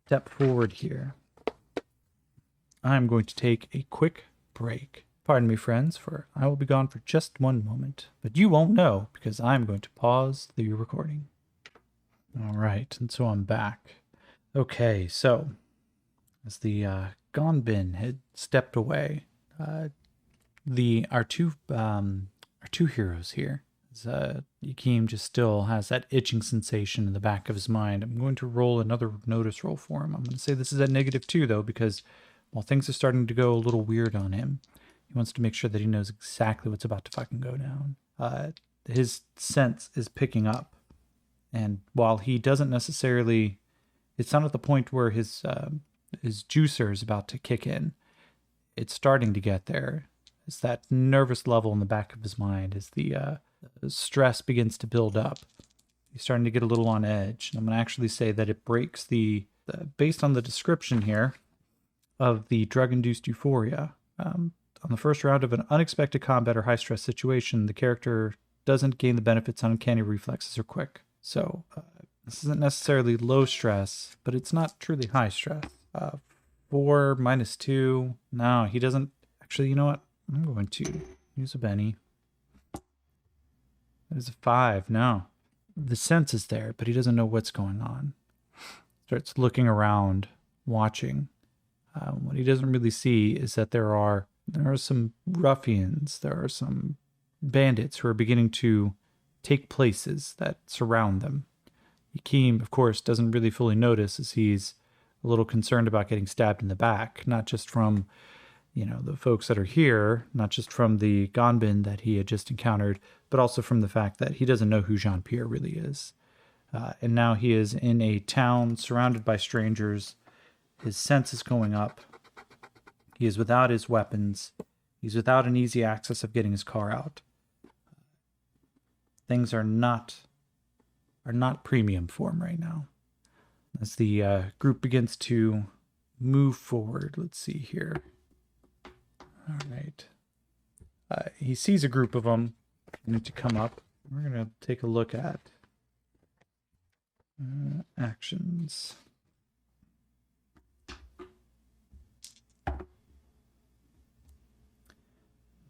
step forward here, I'm going to take a quick break. Pardon me, friends, for I will be gone for just one moment. But you won't know, because I'm going to pause the recording. All right, and so I'm back. Okay, so as the Gonbin had stepped away, our two heroes here, Yakeem just still has that itching sensation in the back of his mind. I'm going to roll another notice roll for him. I'm going to say this is at -2, though, because while things are starting to go a little weird on him, he wants to make sure that he knows exactly what's about to fucking go down. His sense is picking up. And while he doesn't necessarily... It's not at the point where his juicer is about to kick in. It's starting to get there. It's that nervous level in the back of his mind as the stress begins to build up. He's starting to get a little on edge. And I'm going to actually say that it breaks based on the description here of the drug-induced euphoria. On the first round of an unexpected combat or high-stress situation, the character doesn't gain the benefits on uncanny reflexes or quick. So this isn't necessarily low stress, but it's not truly high stress. 4 minus 2. No, he doesn't. Actually, you know what? I'm going to use a Benny. That is a 5. No. The sense is there, but he doesn't know what's going on. Starts looking around, watching. What he doesn't really see is that there are some ruffians, there are some bandits who are beginning to take places that surround them. Yakeem, of course, doesn't really fully notice as he's a little concerned about getting stabbed in the back, not just from, the folks that are here, not just from the Gonbin that he had just encountered, but also from the fact that he doesn't know who Jean-Pierre really is. And now he is in a town surrounded by strangers. His sense is going up. He is without his weapons. He's without an easy access of getting his car out. Things are not premium for him right now. As the group begins to move forward, let's see here. All right. He sees a group of them. They need to come up. We're going to take a look at actions.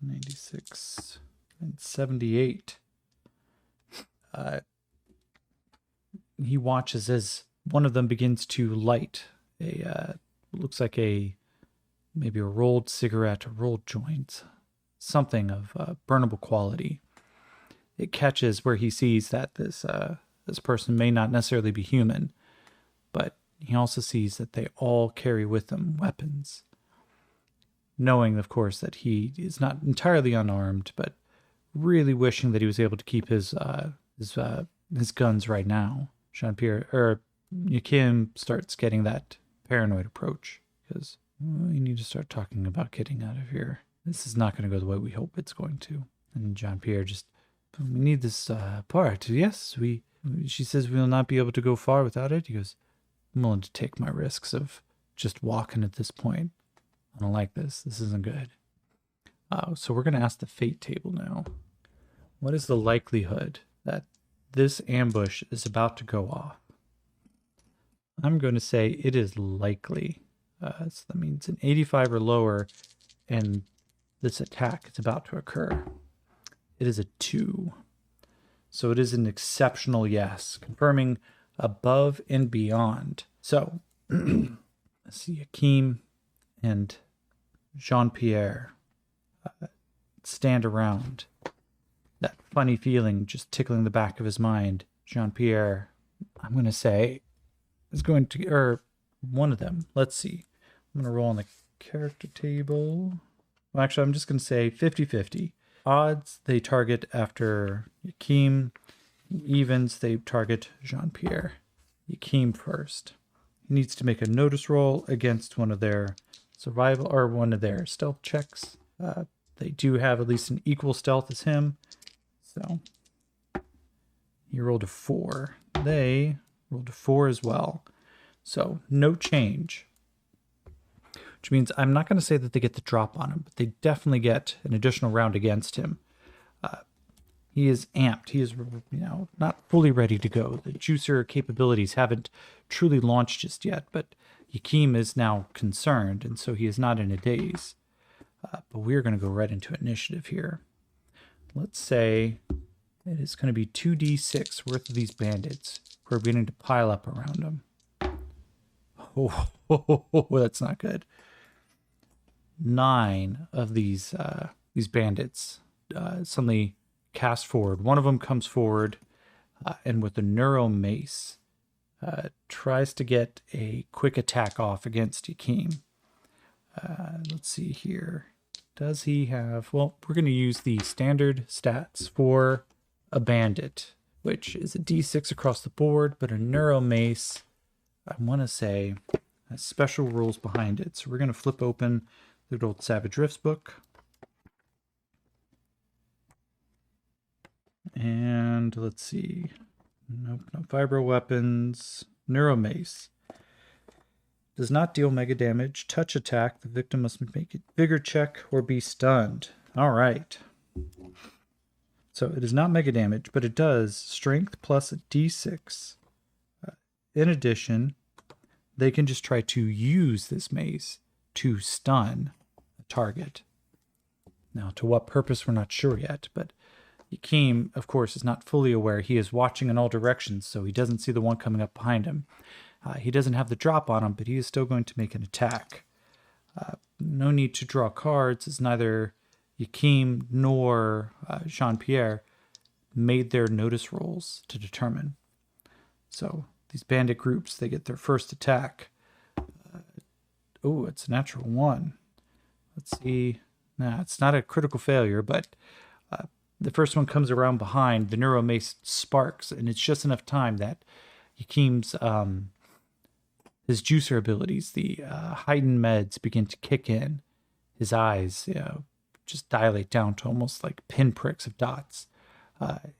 $96 and $78. He watches as one of them begins to light a looks like maybe a rolled cigarette, a rolled joint, something of burnable quality. It catches where he sees that this person may not necessarily be human, but he also sees that they all carry with them weapons. Knowing, of course, that he is not entirely unarmed, but really wishing that he was able to keep his guns right now. Yakim starts getting that paranoid approach because we need to start talking about getting out of here. This is not going to go the way we hope it's going to. And Jean-Pierre just, we need this part. Yes, she says we will not be able to go far without it. He goes, I'm willing to take my risks of just walking at this point. I don't like this. This isn't good. So we're going to ask the fate table now. What is the likelihood that this ambush is about to go off? I'm going to say it is likely. So that means an 85 or lower, and this attack is about to occur. It is a 2. So it is an exceptional yes, confirming above and beyond. So, let's see, Yakim and Jean-Pierre stand around. That funny feeling just tickling the back of his mind. Jean-Pierre, I'm going to say, is going to, or one of them, let's see. I'm going to roll on the character table. Well, actually, I'm just going to say 50-50. Odds, they target after Yakim. Evens, they target Jean-Pierre. Yakim first. He needs to make a notice roll against one of their survival or one of their stealth checks. They do have at least an equal stealth as him. So he rolled a 4. They rolled a 4 as well. So no change. Which means I'm not going to say that they get the drop on him, but they definitely get an additional round against him. He is amped. He is, not fully ready to go. The juicer capabilities haven't truly launched just yet, but Yakim is now concerned, and so he is not in a daze. But we're going to go right into initiative here. Let's say it is going to be 2d6 worth of these bandits who are beginning to pile up around him. Oh, that's not good. 9 of these bandits suddenly cast forward. One of them comes forward and with a neuro mace tries to get a quick attack off against Yakim. Let's see here. Does he have... Well, we're going to use the standard stats for a bandit, which is a d6 across the board, but a neuro mace, I want to say, has special rules behind it. So we're going to flip open the good old Savage Rifts book. And let's see. Nope, no vibro weapons. Neuro mace. Does not deal mega damage. Touch attack. The victim must make a vigor check or be stunned. All right. So it is not mega damage, but it does strength plus a d6. In addition, they can just try to use this mace to stun a target. Now, to what purpose, we're not sure yet, but Yakim, of course, is not fully aware. He is watching in all directions, so he doesn't see the one coming up behind him. He doesn't have the drop on him, but he is still going to make an attack. No need to draw cards, as neither Yakim nor Jean-Pierre made their notice rolls to determine. So these bandit groups, they get their first attack. It's a natural 1. Let's see. Nah, it's not a critical failure, but The first one comes around behind, the neuromace sparks, and it's just enough time that Yakim's his juicer abilities, the heightened meds, begin to kick in. His eyes just dilate down to almost like pinpricks of dots.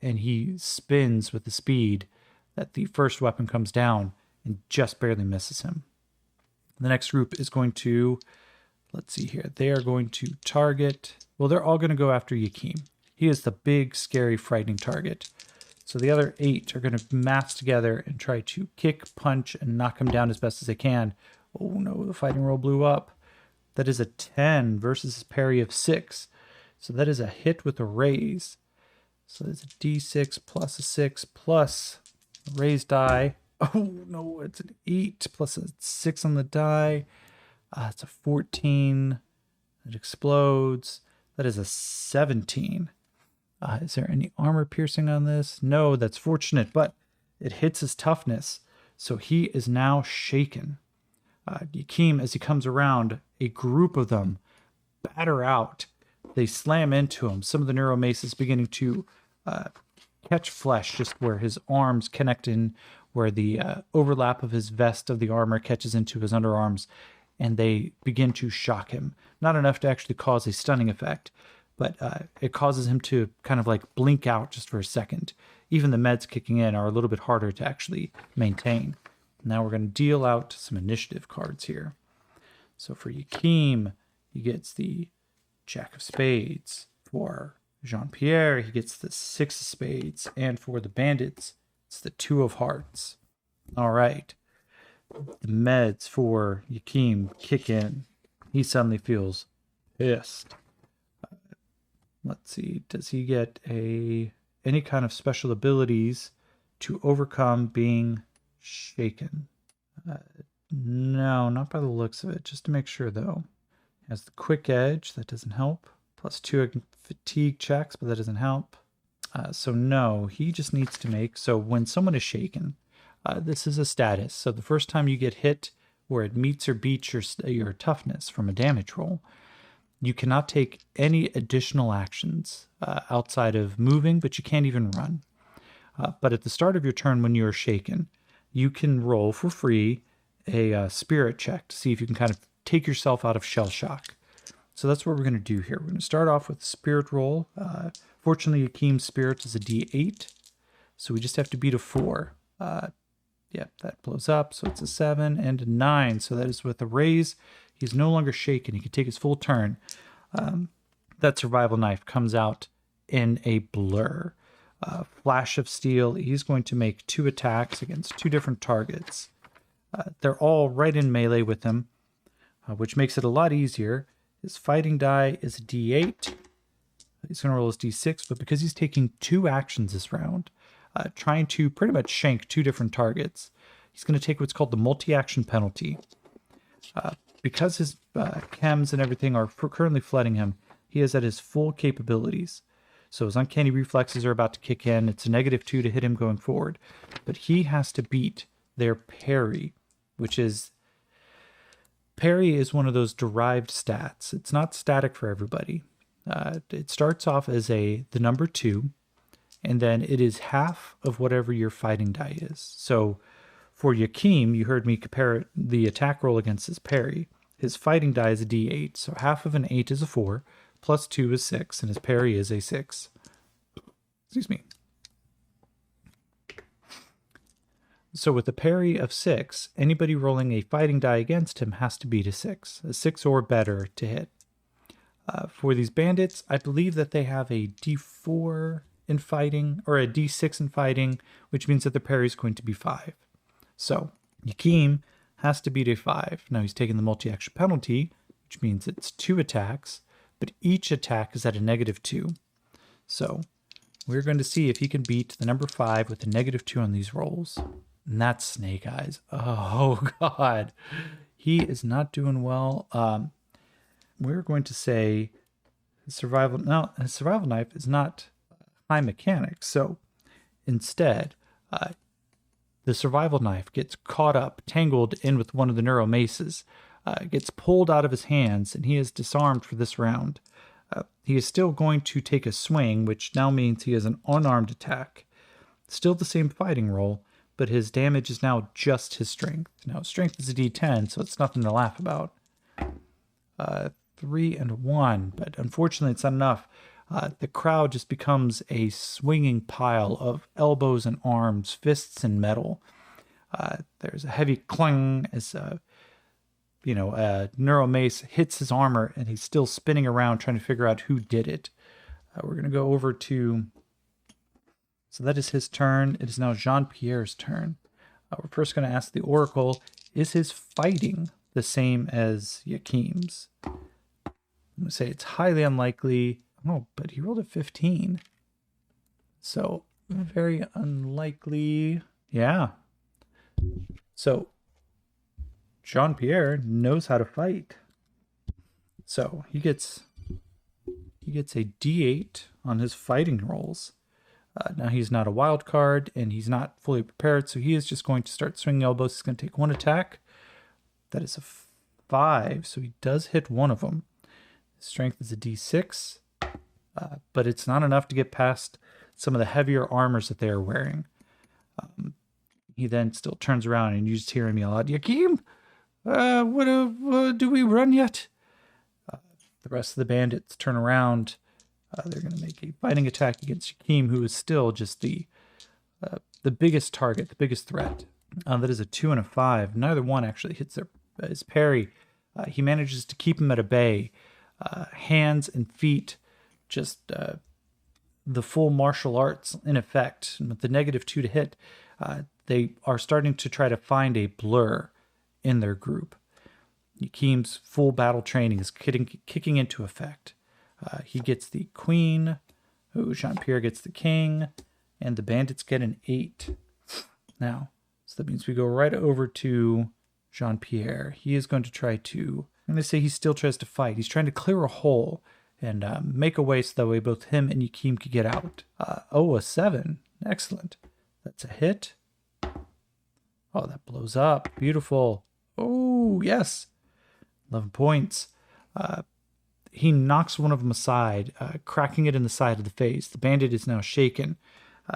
And he spins with the speed that the first weapon comes down and just barely misses him. The next group is going to, let's see here, they are going to target, well, they're all going to go after Yakim. He is the big, scary, frightening target. So the other 8 are going to mass together and try to kick, punch, and knock him down as best as they can. Oh no, the fighting roll blew up. That is a 10 versus his parry of 6. So that is a hit with a raise. So there's a d6 plus a 6 plus a raised die. Oh no, it's an 8 plus a 6 on the die. It's a 14. It explodes. That is a 17. Is there any armor piercing on this? No, that's fortunate, but it hits his toughness. So he is now shaken. Yakim, as he comes around, a group of them batter out. They slam into him. Some of the neuromace is beginning to catch flesh just where his arms connect in, where the overlap of his vest of the armor catches into his underarms, and they begin to shock him. Not enough to actually cause a stunning effect, but it causes him to kind of like blink out just for a second. Even the meds kicking in are a little bit harder to actually maintain. Now we're going to deal out some initiative cards here. So for Yakim, he gets the Jack of Spades. For Jean-Pierre, he gets the 6 of Spades. And for the bandits, it's the 2 of Hearts. All right. The meds for Yakim kick in. He suddenly feels pissed. Let's see. Does he get any kind of special abilities to overcome being shaken? No, not by the looks of it. Just to make sure, though. He has the quick edge. That doesn't help. Plus 2 fatigue checks, but that doesn't help. So no, he just needs to make... So when someone is shaken, this is a status. So the first time you get hit where it meets or beats your toughness from a damage roll, you cannot take any additional actions outside of moving, but you can't even run. But at the start of your turn when you're shaken, you can roll for free a spirit check to see if you can kind of take yourself out of shell shock. So that's what we're going to do here. We're going to start off with a spirit roll. Fortunately, Yakim's spirit is a d8, so we just have to beat a 4. Yep, that blows up, so it's a 7 and a 9. So that is with a raise. He's no longer shaken. He can take his full turn. That survival knife comes out in a blur. Flash of steel. He's going to make 2 attacks against 2 different targets. They're all right in melee with him, which makes it a lot easier. His fighting die is a d8. He's going to roll his d6, but because he's taking 2 actions this round, trying to pretty much shank 2 different targets, he's going to take what's called the multi-action penalty. Because his chems and everything are currently flooding him, he is at his full capabilities. So his uncanny reflexes are about to kick in. It's a -2 to hit him going forward. But he has to beat their parry, which is... Parry is one of those derived stats. It's not static for everybody. It starts off as the number 2, and then it is half of whatever your fighting die is. So for Yakim, you heard me compare the attack roll against his parry. His fighting die is a d8, so half of an 8 is a 4, plus 2 is 6, and his parry is a 6. Excuse me. So with a parry of 6, anybody rolling a fighting die against him has to beat a 6 or better to hit. For these bandits, I believe that they have a d4 in fighting, or a d6 in fighting, which means that the parry is going to be 5. So Yakim has to beat a 5. Now he's taking the multi-action penalty, which means it's 2 attacks, but each attack is at a -2. So we're going to see if he can beat the number 5 with a -2 on these rolls. And that's Snake Eyes. Oh, God. He is not doing well. We're going to say his survival knife is not high mechanics. So instead, the survival knife gets caught up, tangled in with one of the neuromaces, gets pulled out of his hands, and he is disarmed for this round. He is still going to take a swing, which now means he has an unarmed attack. Still the same fighting roll, but his damage is now just his strength. Now, strength is a d10, so it's nothing to laugh about. 3 and 1, but unfortunately it's not enough. The crowd just becomes a swinging pile of elbows and arms, fists and metal. There's a heavy clang as Neuromace hits his armor, and he's still spinning around trying to figure out who did it. We're going to go over to... So that is his turn. It is now Jean-Pierre's turn. We're first going to ask the Oracle, is his fighting the same as Yakim's? I'm going to say it's highly unlikely. Oh, but he rolled a 15. So, very unlikely. Yeah. So, Jean-Pierre knows how to fight. So, he gets a D8 on his fighting rolls. Now, he's not a wild card, and he's not fully prepared, so he is just going to start swinging elbows. He's going to take one attack. That is a 5, so he does hit one of them. His strength is a D6, but it's not enough to get past some of the heavier armors that they are wearing. He then still turns around, and you just hear him yell out, Yakim, do we run yet? The rest of the bandits turn around. They're going to make a fighting attack against Yakim, who is still just the biggest target, the biggest threat. That is a 2 and a 5. Neither one actually hits his parry. He manages to keep him at a bay. Hands and feet, just the full martial arts in effect. And with the -2 to hit, they are starting to try to find a blur in their group. Yakim's full battle training is kicking into effect. He gets the queen. Jean-Pierre gets the king. And the bandits get an 8. Now, so that means we go right over to Jean-Pierre. He is going to try to... I'm going to say he still tries to fight. He's trying to clear a hole and make a way so that way both him and Yakim could get out. A 7. Excellent. That's a hit. Oh, that blows up. Beautiful. Oh, yes. 11 points. He knocks one of them aside, cracking it in the side of the face. The bandit is now shaken.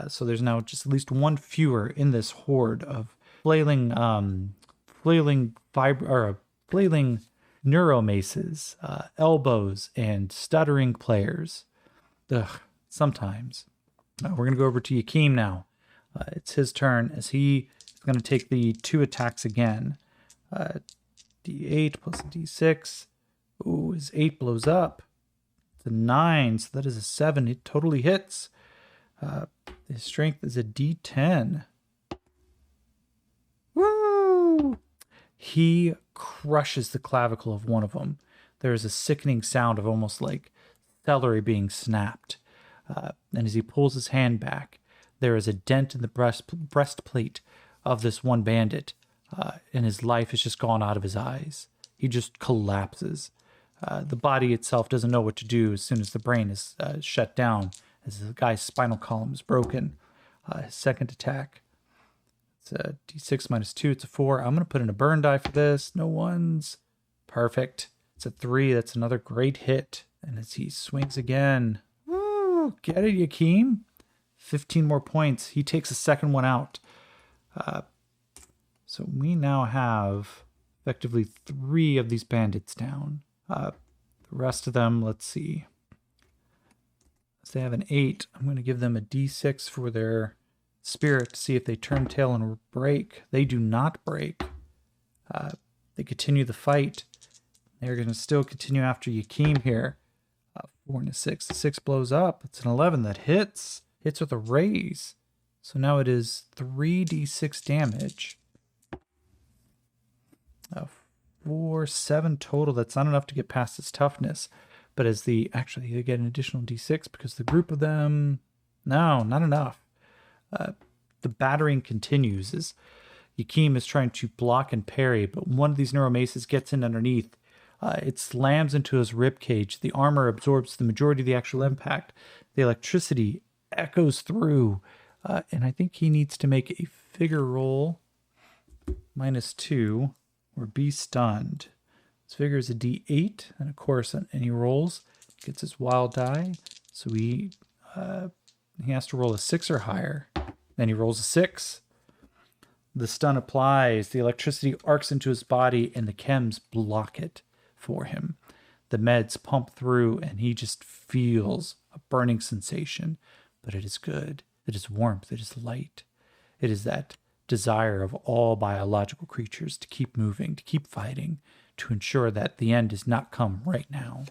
So there's now just at least one fewer in this horde of flailing neuromaces, elbows, and stuttering players. Ugh, sometimes. We're going to go over to Yakim now. It's his turn as he is going to take the 2 attacks again. D8 plus a D6. Ooh, his 8 blows up. It's a 9, so that is a 7. It totally hits. His strength is a D10. Woo! He crushes the clavicle of one of them. There is a sickening sound of almost like celery being snapped. And as he pulls his hand back, there is a dent in the breastplate of this one bandit, and his life has just gone out of his eyes. He just collapses. The body itself doesn't know what to do as soon as the brain is shut down, as the guy's spinal column is broken. His second attack, it's a D6 minus 2. It's a 4. I'm going to put in a burn die for this. No ones. Perfect. It's a 3. That's another great hit. And as he swings again. Woo! Get it, Yakim? 15 more points. He takes the second one out. So we now have effectively 3 of these bandits down. The rest of them, let's see. If they have an 8, I'm going to give them a D6 for their spirit to see if they turn tail and break. They do not break. They continue the fight. They're going to still continue after Yakim here. 4 and a 6. The 6 blows up. It's an 11 that hits. Hits with a raise. So now it is 3d6 damage. 4, 7 total. That's not enough to get past its toughness. But as actually they get an additional d6 because the group of them, no, not enough. The battering continues as Yakim is trying to block and parry, but one of these neuromaces gets in underneath. It slams into his rib cage. The armor absorbs the majority of the actual impact. The electricity echoes through, and I think he needs to make a figure roll -2 or be stunned. This figure is a d8, and of course, any rolls. gets his wild die. So he has to roll a 6 or higher. Then he rolls a 6. The stun applies. The electricity arcs into his body, and the chems block it for him. The meds pump through, and he just feels a burning sensation. But it is good. It is warmth. It is light. It is that desire of all biological creatures to keep moving, to keep fighting, to ensure that the end does not come right now.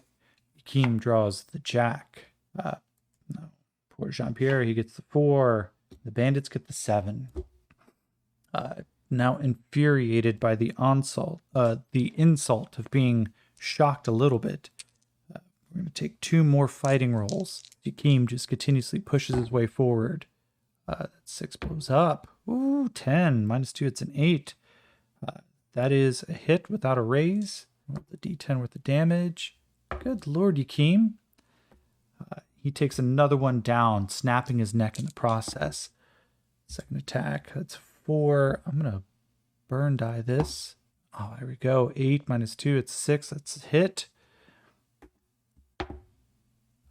Yakim draws the jack. No, poor Jean-Pierre, he gets the 4. The bandits get the 7. Now infuriated by the insult of being shocked a little bit, we're going to take 2 more fighting rolls. Yakim just continuously pushes his way forward. That 6 blows up. Ooh, 10. -2, it's an 8. That is a hit without a raise. The D10 with the damage. Good Lord, Yakim. He takes another one down, snapping his neck in the process. Second attack, that's 4. I'm going to burn die this. Oh, there we go. 8 -2, it's 6. That's a hit.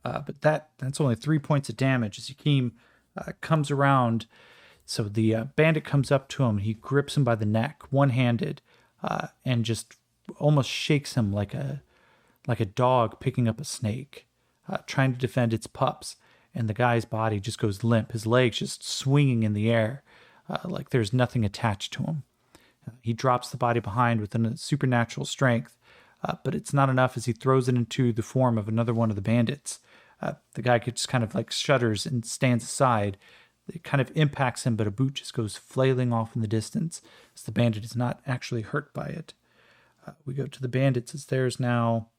But that's only 3 points of damage as Yakim comes around. So the bandit comes up to him. He grips him by the neck, one-handed, and just almost shakes him like a dog picking up a snake, trying to defend its pups. And the guy's body just goes limp. His legs just swinging in the air like there's nothing attached to him. He drops the body behind with a supernatural strength, but it's not enough as he throws it into the form of another one of the bandits. The guy just kind of like shudders and stands aside. It kind of impacts him, but a boot just goes flailing off in the distance as the bandit is not actually hurt by it. We go to the bandits as there's now,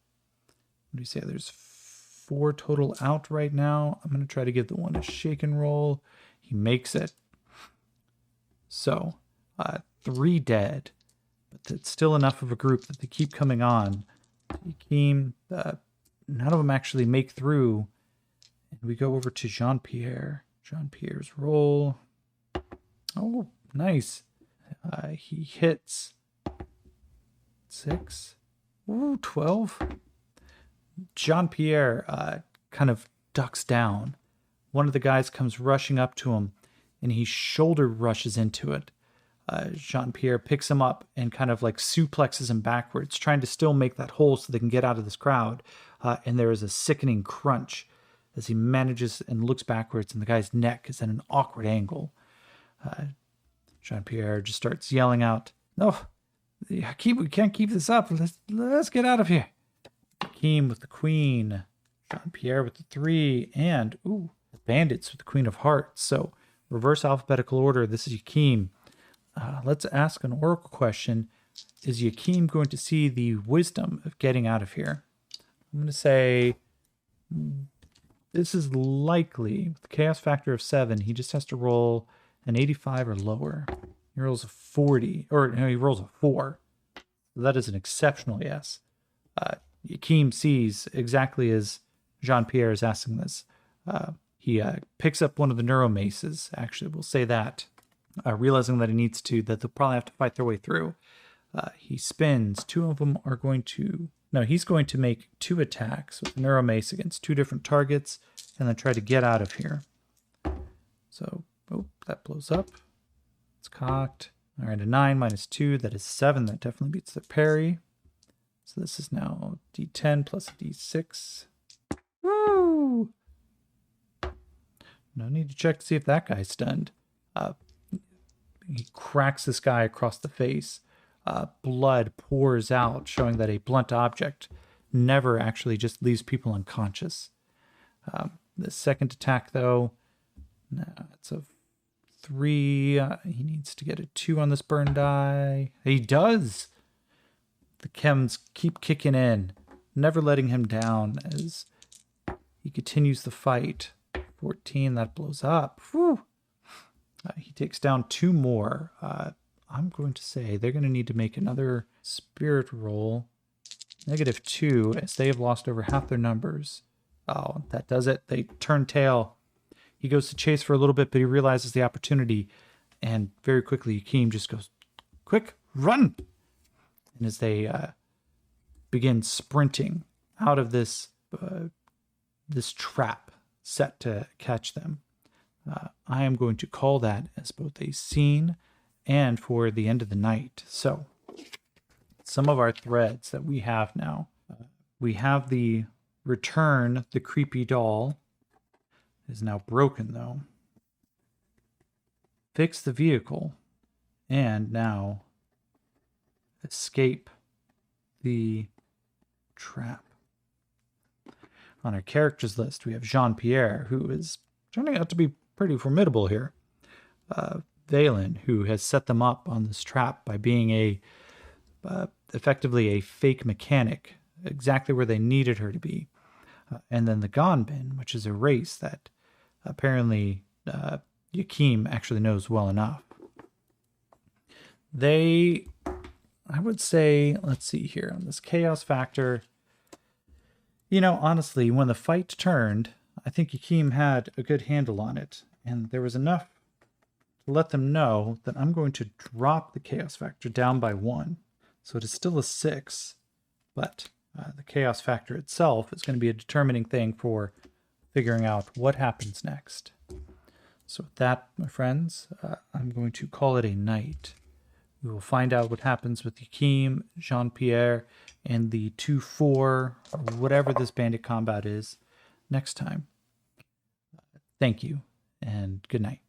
what do you say? There's 4 total out right now. I'm going to try to give the one a shake and roll. He makes it. So, 3 dead, but it's still enough of a group that they keep coming on. Yakim, none of them actually make through. And we go over to Jean-Pierre. Jean-Pierre's roll. Oh, nice. He hits 6. Ooh, 12. Jean-Pierre kind of ducks down. One of the guys comes rushing up to him, and he shoulder rushes into it. Jean-Pierre picks him up and kind of like suplexes him backwards, trying to still make that hole so they can get out of this crowd. And there is a sickening crunch as he manages and looks backwards, and the guy's neck is at an awkward angle. Jean-Pierre just starts yelling out, "No, we can't keep this up. Let's get out of here." Yakim with the queen, Jean-Pierre with the 3, and the bandits with the queen of hearts. So reverse alphabetical order. This is Yakim. Let's ask an oracle question. Is Yakim going to see the wisdom of getting out of here? I'm going to say this is likely, with the chaos factor of 7, he just has to roll an 85 or lower. He rolls a 40, or no, he rolls a 4. So that is an exceptional yes. Yakim sees exactly as Jean-Pierre is asking this. He picks up one of the neuromaces, actually, we'll say that, realizing that he needs to, that they'll probably have to fight their way through. He spins. 2 of them are going to, no, he's going to make 2 attacks with the neuromace against 2 different targets and then try to get out of here. So, that blows up. It's cocked. All right, a 9 -2, that is 7. That definitely beats the parry. So this is now D10 plus a D6. Woo! No need to check to see if that guy's stunned. He cracks this guy across the face. Blood pours out, showing that a blunt object never actually just leaves people unconscious. The second attack, though, it's a 3. He needs to get a 2 on this burn die. He does! The chems keep kicking in, never letting him down as he continues the fight. 14, that blows up. Whew. He takes down 2 more. I'm going to say they're going to need to make another spirit roll. -2, as they have lost over half their numbers. Oh, that does it. They turn tail. He goes to chase for a little bit, but he realizes the opportunity. And very quickly, Yakim just goes, "Quick, run!" And as they begin sprinting out of this this trap set to catch them. I am going to call that as both a scene and for the end of the night. So some of our threads that we have now, we have the return the creepy doll is now broken though. Fix the vehicle and now escape the trap. On our characters list, we have Jean-Pierre, who is turning out to be pretty formidable here. Valen, who has set them up on this trap by being effectively a fake mechanic, exactly where they needed her to be. And then the Gonbin, which is a race that apparently Yakim actually knows well enough. I would say, let's see here, on this chaos factor, honestly, when the fight turned, I think Yakim had a good handle on it, and there was enough to let them know that I'm going to drop the chaos factor down by 1. So it is still a 6, but the chaos factor itself is going to be a determining thing for figuring out what happens next. So with that, my friends, I'm going to call it a night. We will find out what happens with Yakim, Jean-Pierre, and the 2-4, or whatever this bandit combat is, next time. Thank you, and good night.